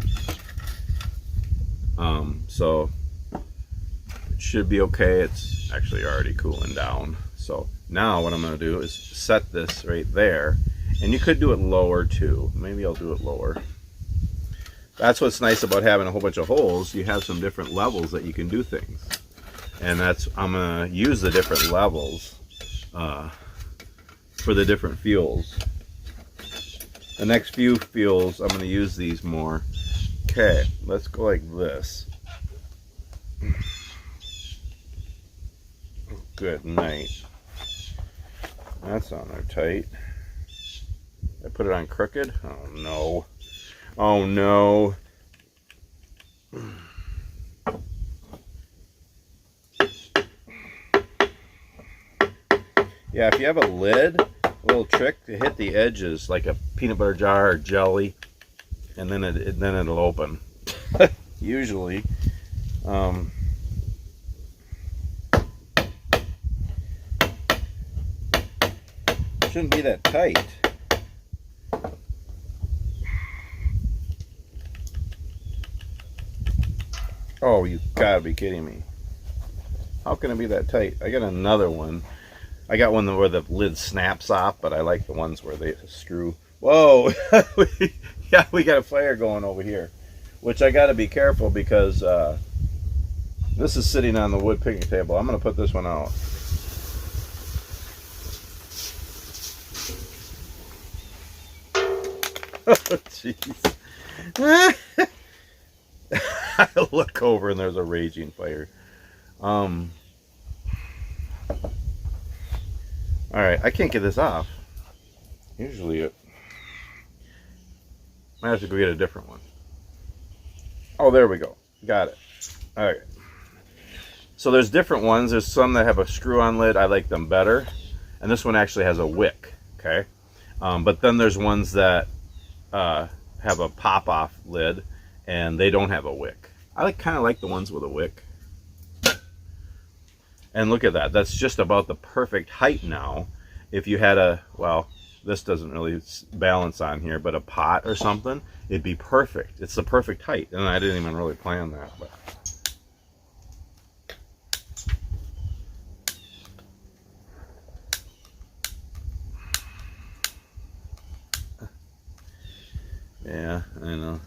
So it should be okay. It's actually already cooling down. So now what I'm going to do is set this right there, and you could do it lower too. Maybe I'll do it lower. That's what's nice about having a whole bunch of holes. You have some different levels that you can do things. And that's, I'm going to use the different levels for the different fuels. The next few fuels, I'm going to use these more. Okay, let's go like this. Good night. That's on there tight. I put it on crooked? Oh no. Oh no. Yeah, if you have a lid, a little trick to hit the edges like a peanut butter jar or jelly, and then it'll open. Usually. Shouldn't be that tight. Oh, you gotta be kidding me. How can it be that tight? I got another one. I got one where the lid snaps off, but I like the ones where they screw. Whoa! Yeah, we got a fire going over here, which I got to be careful because this is sitting on the wood picnic table. I'm going to put this one out. Oh, jeez. I look over and there's a raging fire. Alright, I can't get this off. Usually it... I have to go get a different one. Oh, there we go. Got it. Alright. So there's different ones. There's some that have a screw-on lid. I like them better. And this one actually has a wick. Okay. But then there's ones that have a pop-off lid and they don't have a wick. I kind of like the ones with a wick. And look at that. That's just about the perfect height now. If you had a, well, this doesn't really balance on here, but a pot or something, it'd be perfect. It's the perfect height. And I didn't even really plan that. But. Yeah, I know.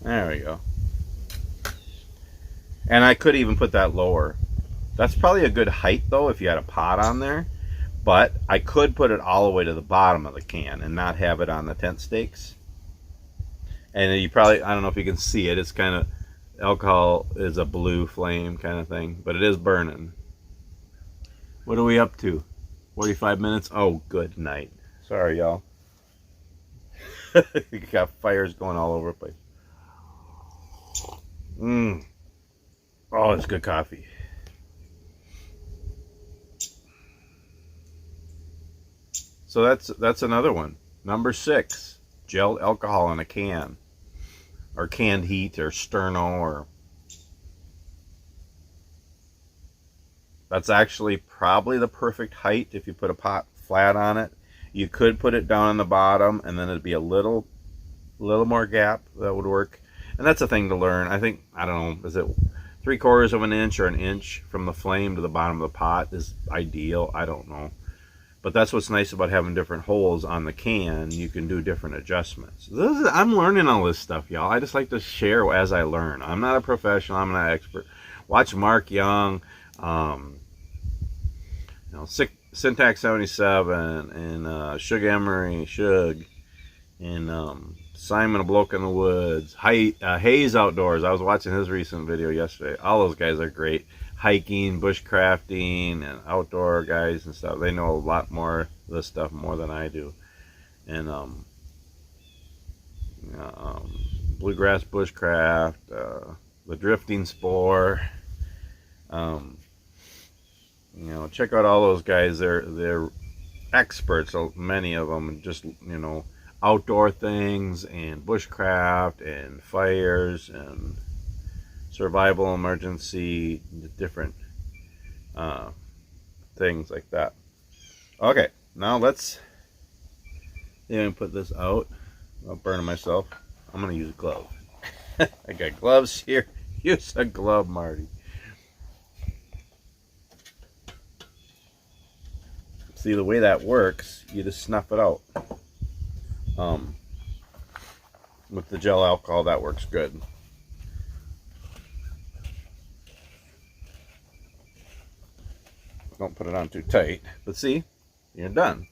There we go. And I could even put that lower. That's probably a good height though if you had a pot on there. But I could put it all the way to the bottom of the can and not have it on the tent stakes. And you probably, I don't know if you can see it, it's kind of, alcohol is a blue flame kind of thing, but it is burning. What are we up to? 45 minutes? Oh, good night. Sorry, y'all. You got fires going all over the place. Oh, it's good coffee. So that's another one. Number 6, gelled alcohol in a can, or canned heat, or sterno, or that's actually probably the perfect height if you put a pot flat on it. You could put it down on the bottom, and then it'd be a little more gap. That would work. And that's a thing to learn. I think, I don't know, is it 3/4 of an inch or an inch from the flame to the bottom of the pot is ideal? I don't know. But that's what's nice about having different holes on the can. You can do different adjustments. I'm learning all this stuff, y'all. I just like to share as I learn. I'm not a professional. I'm not an expert. Watch Mark Young. you know, Syntax 77 and Suge Emery, Suge, and Simon, a Bloke in the Woods, Hayes Outdoors. I was watching his recent video yesterday. All those guys are great. Hiking, bushcrafting, and outdoor guys and stuff. They know a lot more of this stuff more than I do. And Bluegrass Bushcraft, the Drifting Spore. You know, check out all those guys. They're experts, many of them, just, you know, outdoor things and bushcraft and fires and survival, emergency, different things like that. Okay, now let's even put this out. I'll burn myself. I'm gonna use a glove. I got gloves here. Use a glove, Marty. See, the way that works, you just snuff it out. With the gel alcohol, that works good. Don't put it on too tight. But see, you're done.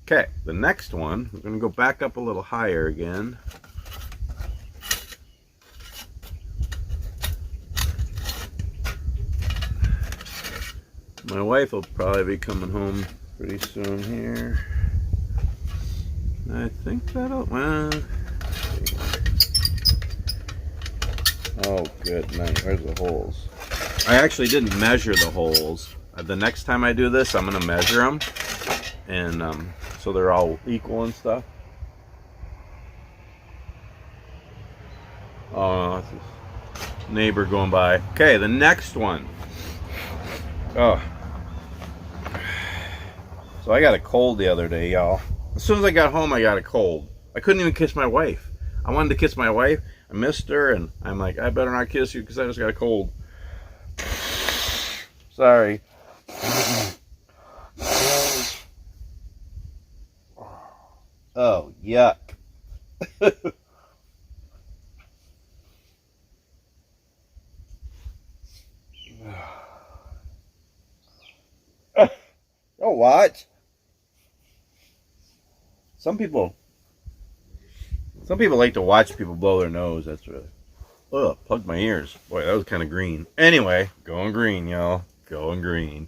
Okay, the next one, we're going to go back up a little higher again. My wife will probably be coming home pretty soon here. I think that'll, well, oh good night, where's the holes? I actually didn't measure the holes. The next time I do this, I'm going to measure them, and so they're all equal and stuff. Oh, that's a neighbor going by. Okay, the next one. Oh. So I got a cold the other day, y'all. As soon as I got home, I got a cold. I couldn't even kiss my wife. I wanted to kiss my wife. I missed her, and I'm like, I better not kiss you because I just got a cold. Sorry. Oh, yuck. Oh, what? Some people like to watch people blow their nose. That's really, ugh, plugged my ears. Boy, that was kind of green. Anyway, going green, y'all. Going green.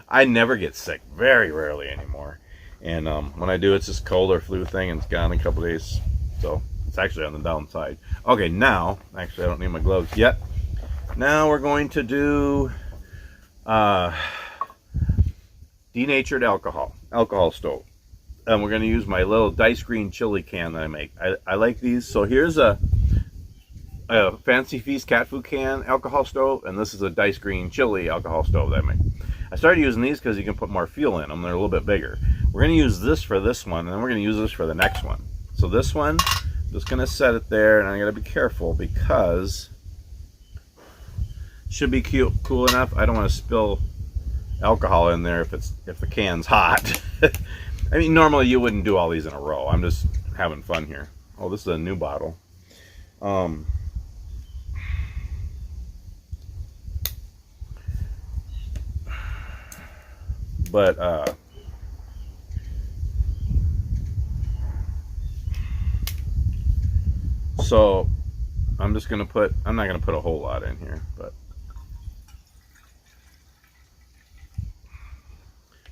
I never get sick, very rarely anymore. And when I do, it's this cold or flu thing, and it's gone in a couple days. So it's actually on the downside. Okay, now, actually, I don't need my gloves yet. Now we're going to do denatured alcohol stove. And we're going to use my little dice green chili can that I make. I like these. So here's a Fancy Feast cat food can alcohol stove, and this is a dice green chili alcohol stove that I make. I started using these because you can put more fuel in them. They're a little bit bigger. We're going to use this for this one, and then we're going to use this for the next one. So this one, I'm just going to set it there, and I got to be careful because it should be cool enough. I don't want to spill alcohol in there if the can's hot. I mean, normally you wouldn't do all these in a row. I'm just having fun here. Oh, this is a new bottle. So I'm just gonna put, I'm not gonna put a whole lot in here, but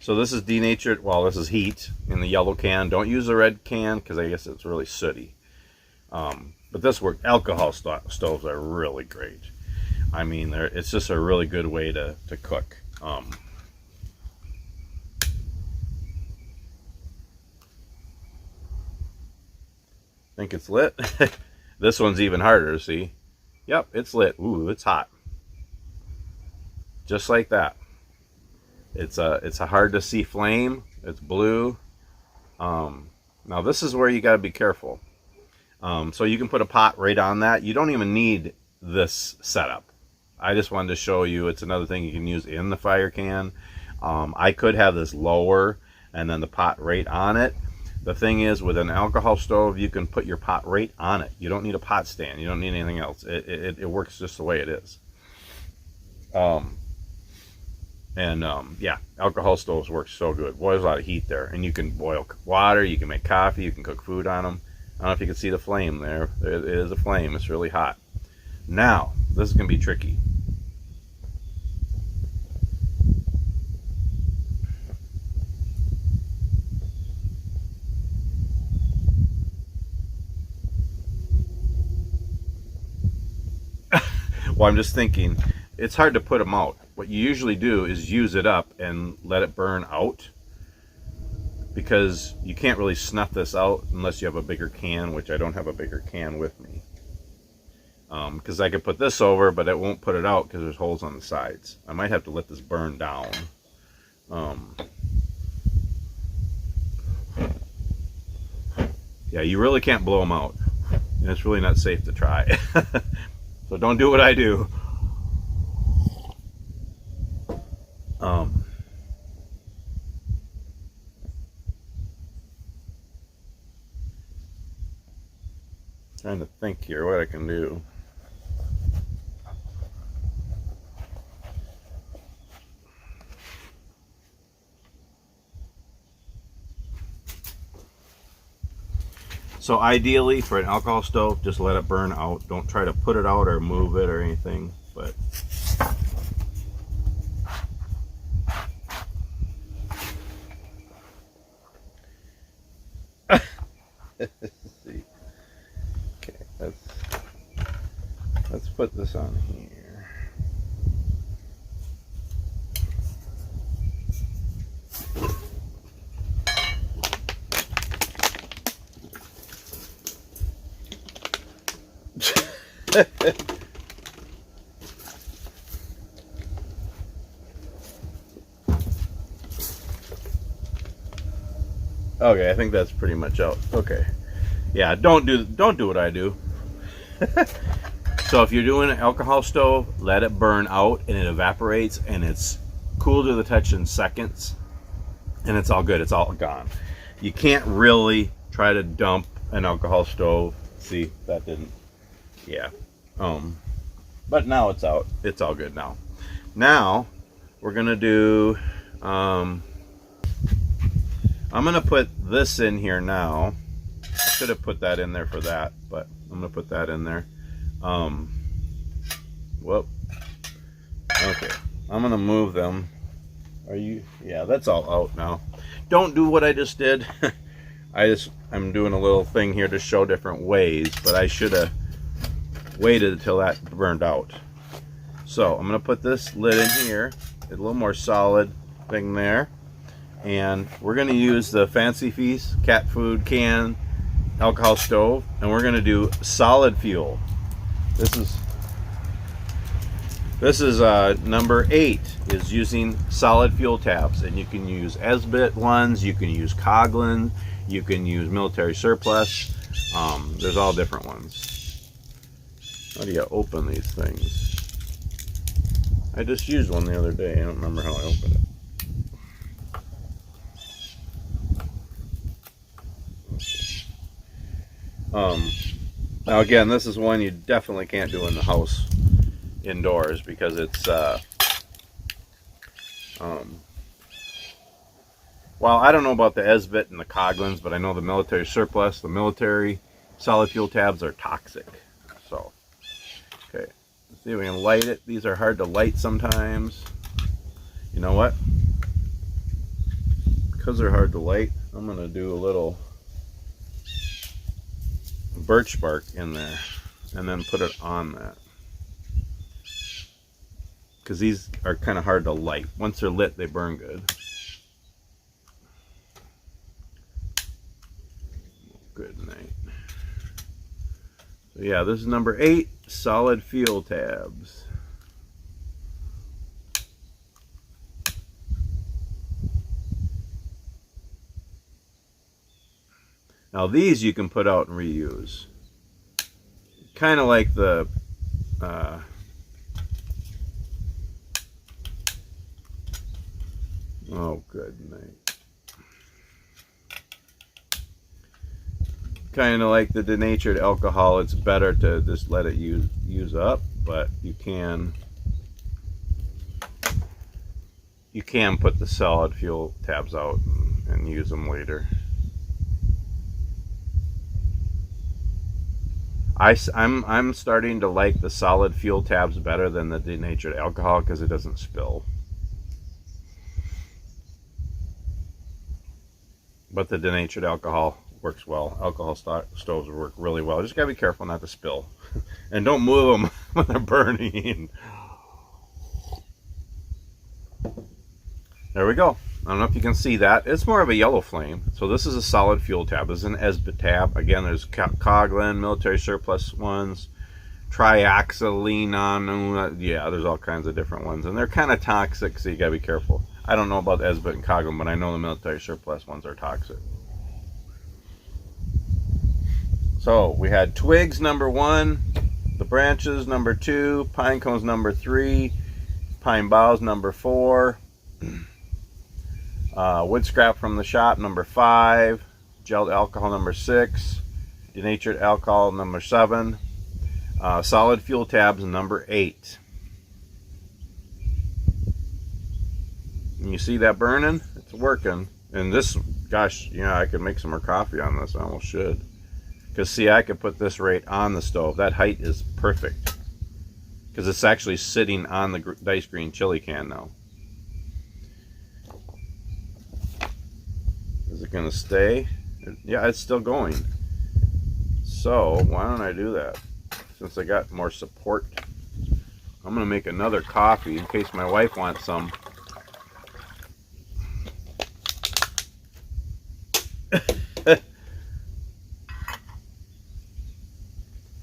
so this is denatured, well, this is heat in the yellow can. Don't use the red can because I guess it's really sooty. But this works. Alcohol stoves are really great. I mean, it's just a really good way to cook. Think it's lit? This one's even harder, see? Yep, it's lit. Ooh, it's hot. Just like that. It's a hard to see flame. It's blue. Now this is where you got to be careful. So you can put a pot right on that. You don't even need this setup. I just wanted to show you it's another thing you can use in the fire can. I could have this lower and then the pot right on it. The thing is, with an alcohol stove, you can put your pot right on it. You don't need a pot stand. You don't need anything else. It works just the way it is. And yeah, alcohol stoves work so good. Boy, there's a lot of heat there, and you can boil water, you can make coffee, you can cook food on them. I don't know if you can see the flame there. It is a flame. It's really hot. Now, this is going to be tricky. Well, I'm just thinking, it's hard to put them out. What you usually do is use it up and let it burn out, because you can't really snuff this out unless you have a bigger can, which I don't have a bigger can with me. Because I could put this over, but it won't put it out because there's holes on the sides. I might have to let this burn down. Yeah, you really can't blow them out, and it's really not safe to try. So don't do what I do. Trying to think here what I can do. So ideally for an alcohol stove, just let it burn out. Don't try to put it out or move it or anything. But let's see. Okay, let's put this on here. Okay, I think that's pretty much out. Okay, yeah, don't do what I do. So if you're doing an alcohol stove, let it burn out and it evaporates and it's cool to the touch in seconds, and it's all good. It's all gone. You can't really try to dump an alcohol stove. See, that didn't. Yeah. But now it's out. It's all good now. Now we're gonna do. I'm gonna put this in here now. I should have put that in there for that, but I'm gonna put that in there. Whoop. Okay. I'm gonna move them. Are you? Yeah, that's all out now. Don't do what I just did. I'm doing a little thing here to show different ways, but I should have waited until that burned out. So I'm gonna put this lid in here, a little more solid thing there, and we're gonna use the Fancy Feast cat food can alcohol stove, and we're gonna do solid fuel. This is number 8 is using solid fuel tabs, and you can use Esbit ones, you can use Coghlan, you can use military surplus. There's all different ones. How do you open these things? I just used one the other day. I don't remember how I opened it. Now again, this is one you definitely can't do in the house indoors because it's well, I don't know about the Esbit and the Coghlans, but I know the military surplus, the military solid fuel tabs are toxic. So okay, let's see if we can light it. These are hard to light sometimes. You know what? Because they're hard to light, I'm gonna do a little birch bark in there and then put it on that, because these are kind of hard to light. Once they're lit, they burn good. Good night. So yeah, this is number 8, solid fuel tabs. Now these you can put out and reuse. Kind of like the oh good night. Kind of like the denatured alcohol, it's better to just let it use up, but you can you can put the solid fuel tabs out and use them later. I'm starting to like the solid fuel tabs better than the denatured alcohol because it doesn't spill. But the denatured alcohol works well. Alcohol stoves work really well. Just gotta be careful not to spill. And don't move them when they're burning. There we go. I don't know if you can see that. It's more of a yellow flame. So this is a solid fuel tab. This is an SB tab. Again, there's Coghlan, military surplus ones, triaxylene on. Yeah, there's all kinds of different ones. And they're kind of toxic, so you got to be careful. I don't know about SB and Coghlan, but I know the military surplus ones are toxic. So we had twigs number 1, the branches number 2, pine cones number 3, pine boughs number 4. Wood scrap from the shop number 5, gelled alcohol number 6, denatured alcohol number 7, solid fuel tabs number 8. And you see that burning? It's working. And this, gosh, you know, I could make some more coffee on this. I almost should. Because see, I could put this right on the stove. That height is perfect. Because it's actually sitting on the dice green chili can now. Is it going to stay? Yeah, it's still going. So, why don't I do that? Since I got more support. I'm going to make another coffee in case my wife wants some.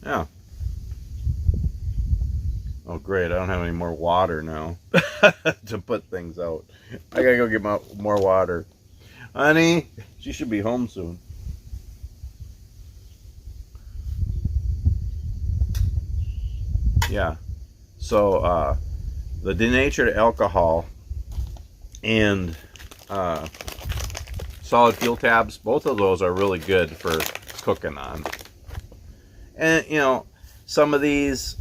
Yeah. Oh, great. I don't have any more water now to put things out. I got to go get more water. Honey, she should be home soon. Yeah. So, the denatured alcohol and solid fuel tabs, both of those are really good for cooking on. And, you know, some of these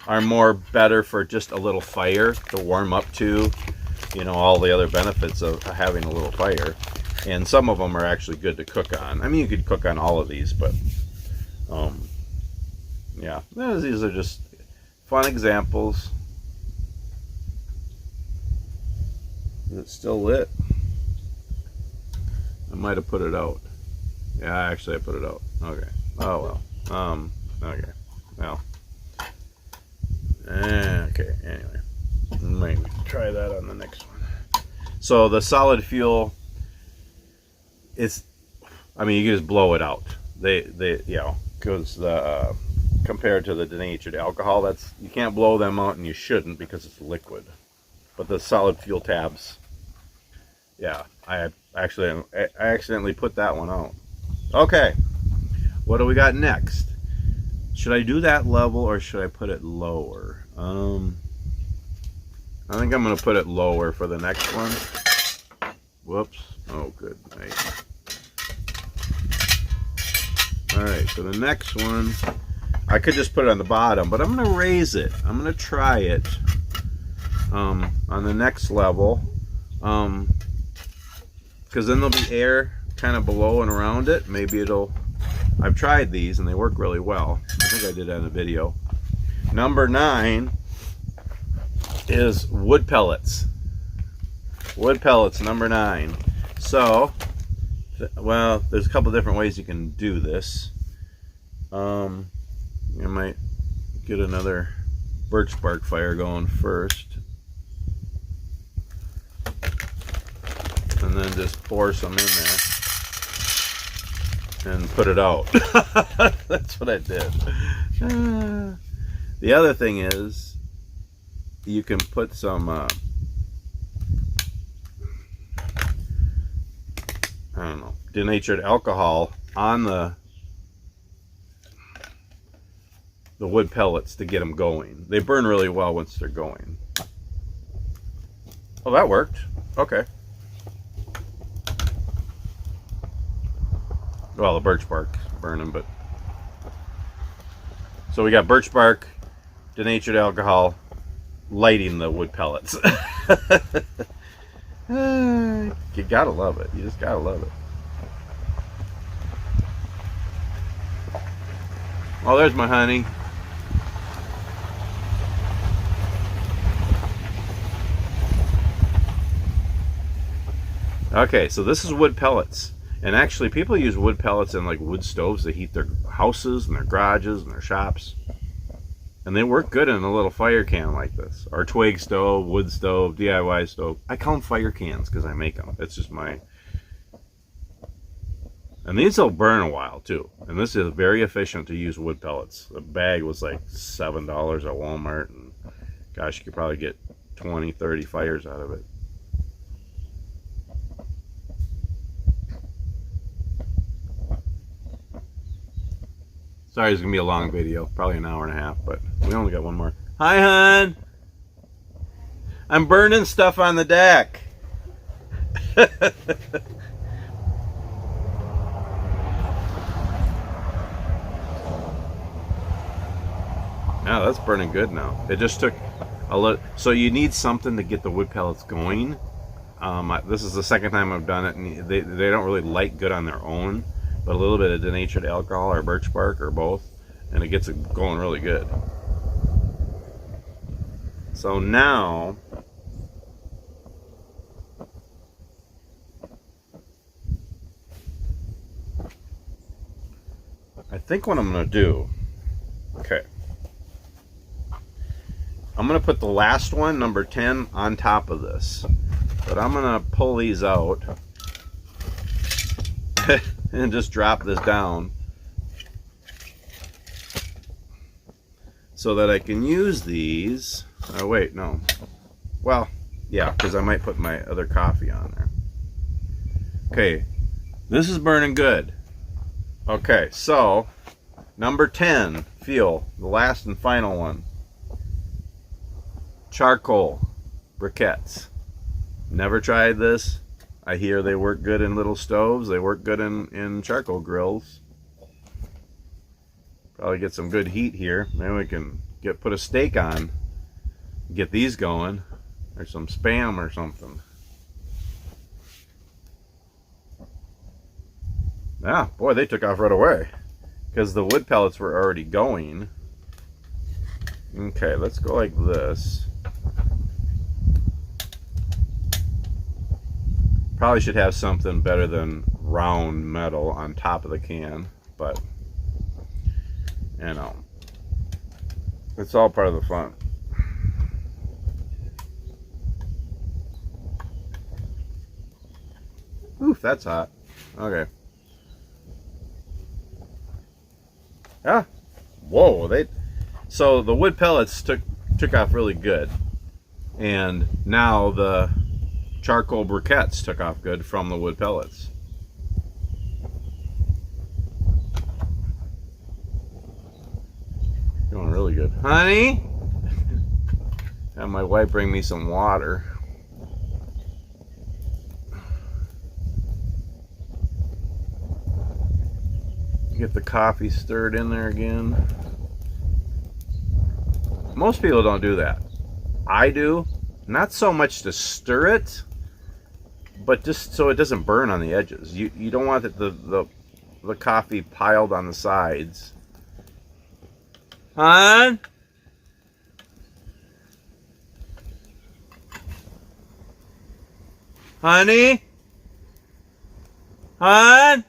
are more better for just a little fire to warm up to, you know, all the other benefits of having a little fire. And some of them are actually good to cook on. I mean, you could cook on all of these, but yeah, these are just fun examples. Is it still lit? I might have put it out. Yeah, actually I put it out. Okay. Oh well. Okay. Well. Okay, anyway. Maybe try that on the next one. So the solid fuel is, I mean, you can just blow it out. They you know, because the compared to the denatured alcohol, that's, you can't blow them out, and you shouldn't because it's liquid. But the solid fuel tabs, yeah, I accidentally put that one out. Okay, what do we got next? Should I do that level or should I put it lower? I think I'm going to put it lower for the next one. Whoops. Oh, good night. Alright, so the next one, I could just put it on the bottom, but I'm going to raise it. I'm going to try it on the next level. Because then there'll be air kind of below and around it. Maybe it'll... I've tried these and they work really well. I think I did that in a video. Number 9 is wood pellets. Wood pellets, number 9. So, well, there's a couple different ways you can do this. You might get another birch bark fire going first. And then just pour some in there. And put it out. That's what I did. The other thing is, you can put some, I don't know, denatured alcohol on the wood pellets to get them going. They burn really well once they're going. Oh, that worked. Okay. Well, the birch bark burning, but... So we got birch bark, denatured alcohol, lighting the wood pellets. You gotta love it. You just gotta love it. Oh, there's my honey. Okay, so this is wood pellets. And actually, people use wood pellets in like wood stoves to heat their houses and their garages and their shops. And they work good in a little fire can like this. Or twig stove, wood stove, DIY stove. I call them fire cans because I make them. It's just my... And these will burn a while too. And this is very efficient to use wood pellets. The bag was like $7 at Walmart. And gosh, you could probably get 20, 30 fires out of it. Sorry, it's going to be a long video. Probably an hour and a half, but we only got one more. Hi, hon. I'm burning stuff on the deck. Yeah, that's burning good now. It just took a little... So you need something to get the wood pellets going. This is the second time I've done it, and they don't really light good on their own. But a little bit of denatured alcohol or birch bark or both, and it gets it going really good. So now, I think what I'm going to do, okay, I'm going to put the last one, number 10, on top of this. But I'm going to pull these out. And just drop this down so that I can use these. Oh wait, no. Well, yeah, because I might put my other coffee on there. Okay, this is burning good. Okay, so number 10, fuel, the last and final one. Charcoal briquettes. Never tried this. I hear they work good in little stoves. They work good in charcoal grills. Probably get some good heat here. Maybe we can put a steak on. Get these going. Or some Spam or something. Ah, boy, they took off right away. Because the wood pellets were already going. Okay, let's go like this. Probably should have something better than round metal on top of the can, but you know, it's all part of the fun. Oof, that's hot. Okay. Ah, whoa! So the wood pellets took off really good, and now the charcoal briquettes took off good from the wood pellets. Going really good. Honey? Have my wife bring me some water. Get the coffee stirred in there again. Most people don't do that. I do. Not so much to stir it, but just so it doesn't burn on the edges. You don't want the coffee piled on the sides. Hon? Honey? Hon?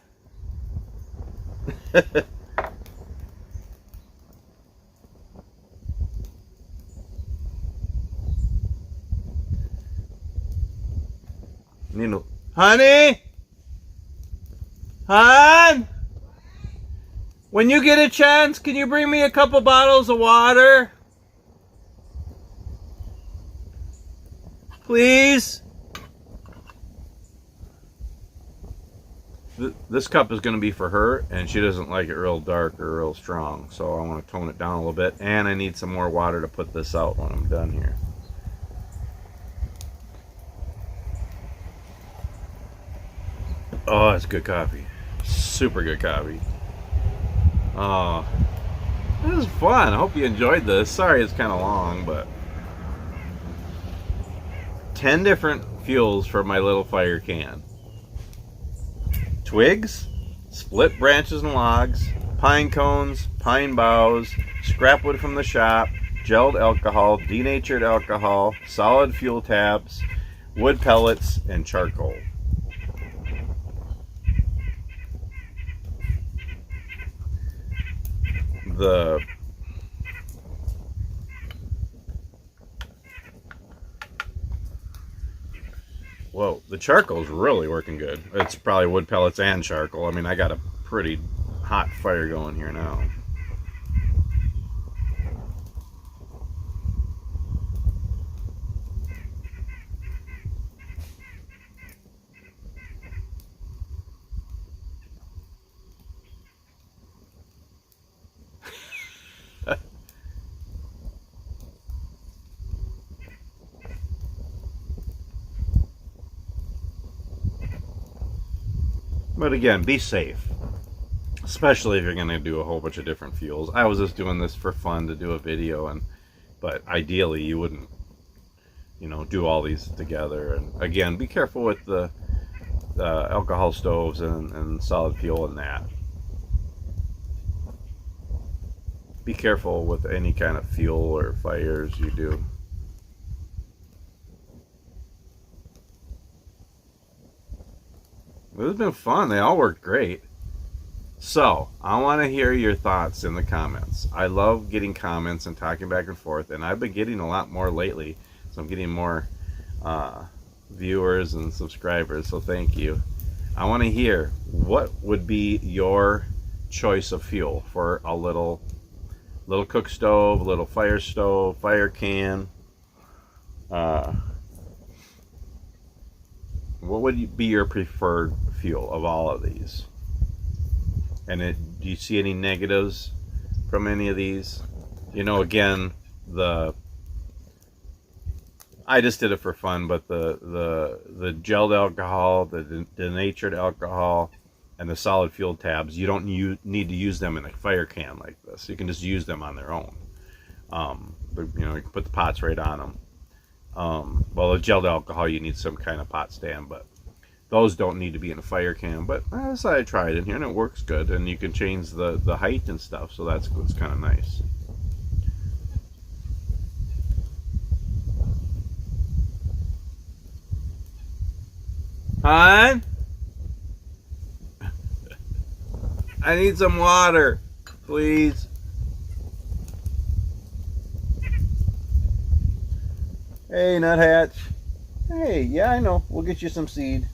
Honey? Hon? When you get a chance, can you bring me a couple bottles of water? Please? This cup is going to be for her, and she doesn't like it real dark or real strong, so I want to tone it down a little bit, and I need some more water to put this out when I'm done here. Oh, it's good coffee. Super good coffee. Oh, this is fun. I hope you enjoyed this. Sorry it's kind of long, but 10 different fuels for my little fire can. Twigs, split branches and logs, pine cones, pine boughs, scrap wood from the shop, gelled alcohol, denatured alcohol, solid fuel tabs, wood pellets, and charcoal. Whoa, the charcoal's really working good. It's probably wood pellets and charcoal. I mean, I got a pretty hot fire going here now. But again, be safe, especially if you're going to do a whole bunch of different fuels. I was just doing this for fun to do a video, but ideally you wouldn't, do all these together. And again, be careful with the alcohol stoves and solid fuel and that. Be careful with any kind of fuel or fires you do. This has been fun. They all worked great. So, I want to hear your thoughts in the comments. I love getting comments and talking back and forth, and I've been getting a lot more lately. So I'm getting more viewers and subscribers, so thank you. I want to hear what would be your choice of fuel for a little cook stove, a little fire stove, fire can. What would be your preferred fuel of all of these? And do you see any negatives from any of these? Again, I just did it for fun, but the gelled alcohol, the denatured alcohol, and the solid fuel tabs, you don't need to use them in a fire can like this. You can just use them on their own. You can put the pots right on them. Well, the gelled alcohol, you need some kind of pot stand, but those don't need to be in a fire can. But as I tried in here, and it works good, and you can change the height and stuff, so that's kind of nice. Hon? I need some water, please. Hey, Nuthatch. Hey, yeah, I know. We'll get you some seed.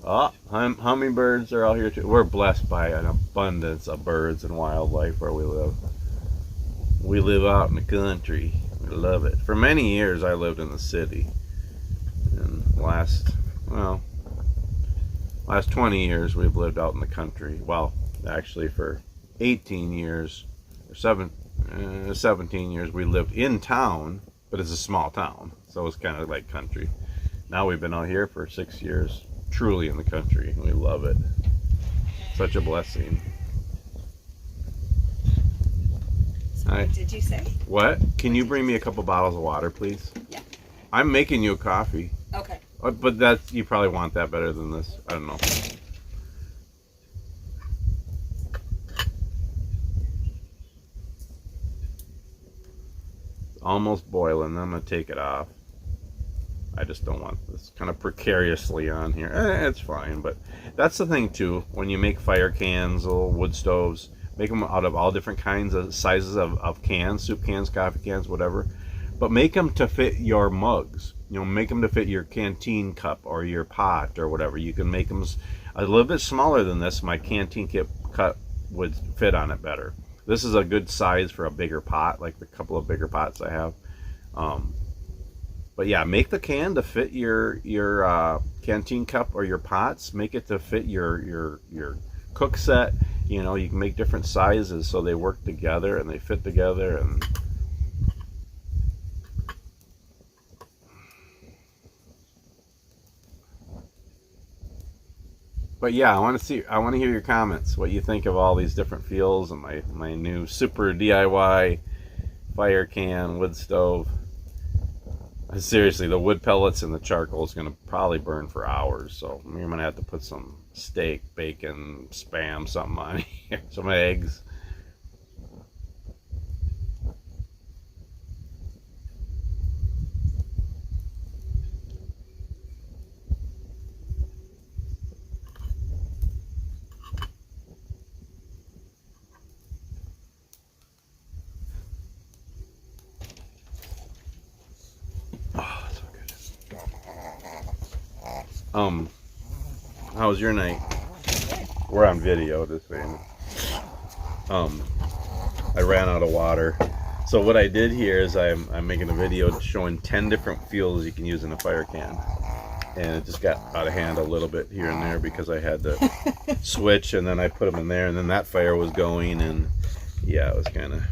Oh, hummingbirds are all here too. We're blessed by an abundance of birds and wildlife where we live. We live out in the country. We love it. For many years, I lived in the city. And last 20 years, we've lived out in the country. Well, actually, for 18 years, or 17 years, we lived in town, but it's a small town, so it's kind of like country. Now we've been out here for 6 years, truly in the country. We love it. Such a blessing. So what did you say? What? Can you bring me a couple bottles of water, please? Yeah. I'm making you a coffee. Okay. But you probably want that better than this. I don't know. Almost boiling. I'm gonna take it off. I just don't want this kind of precariously on here. It's fine, but that's the thing too. When you make fire cans, little wood stoves, make them out of all different kinds of sizes of cans, soup cans, coffee cans, whatever. But make them to fit your mugs. Make them to fit your canteen cup or your pot or whatever. You can make them a little bit smaller than this. My canteen cup would fit on it better. This is a good size for a bigger pot, like the couple of bigger pots I have. But yeah, make the can to fit your canteen cup or your pots. Make it to fit your cook set. You can make different sizes so they work together and they fit together. But yeah, I want to hear your comments. What you think of all these different fuels and my new super DIY fire can wood stove. Seriously, the wood pellets and the charcoal is going to probably burn for hours. So I'm going to have to put some steak, bacon, spam, something on here. Some eggs. How was your night? We're on video this way. I ran out of water. So what I did here is I'm making a video showing 10 different fuels you can use in a fire can. And it just got out of hand a little bit here and there because I had to switch and then I put them in there and then that fire was going and yeah, it was kind of,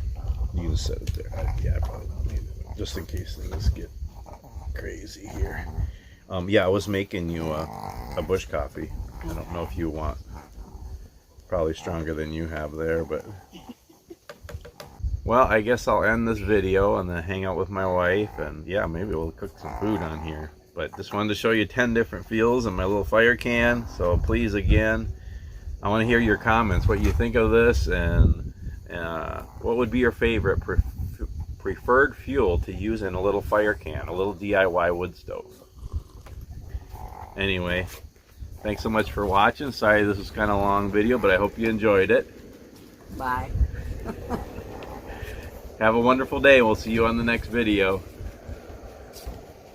you can set it there. Yeah, I probably don't need it just in case things get crazy here. Yeah, I was making you a bush coffee. I don't know if you want, probably stronger than you have there, but well, I guess I'll end this video and then hang out with my wife and yeah, maybe we'll cook some food on here. But just wanted to show you 10 different fuels in my little fire can. So please, again, I want to hear your comments, what you think of this, and what would be your favorite preferred fuel to use in a little fire can, a little DIY wood stove. Anyway, thanks so much for watching. Sorry this was kind of a long video, but I hope you enjoyed it. Bye. Have a wonderful day. We'll see you on the next video.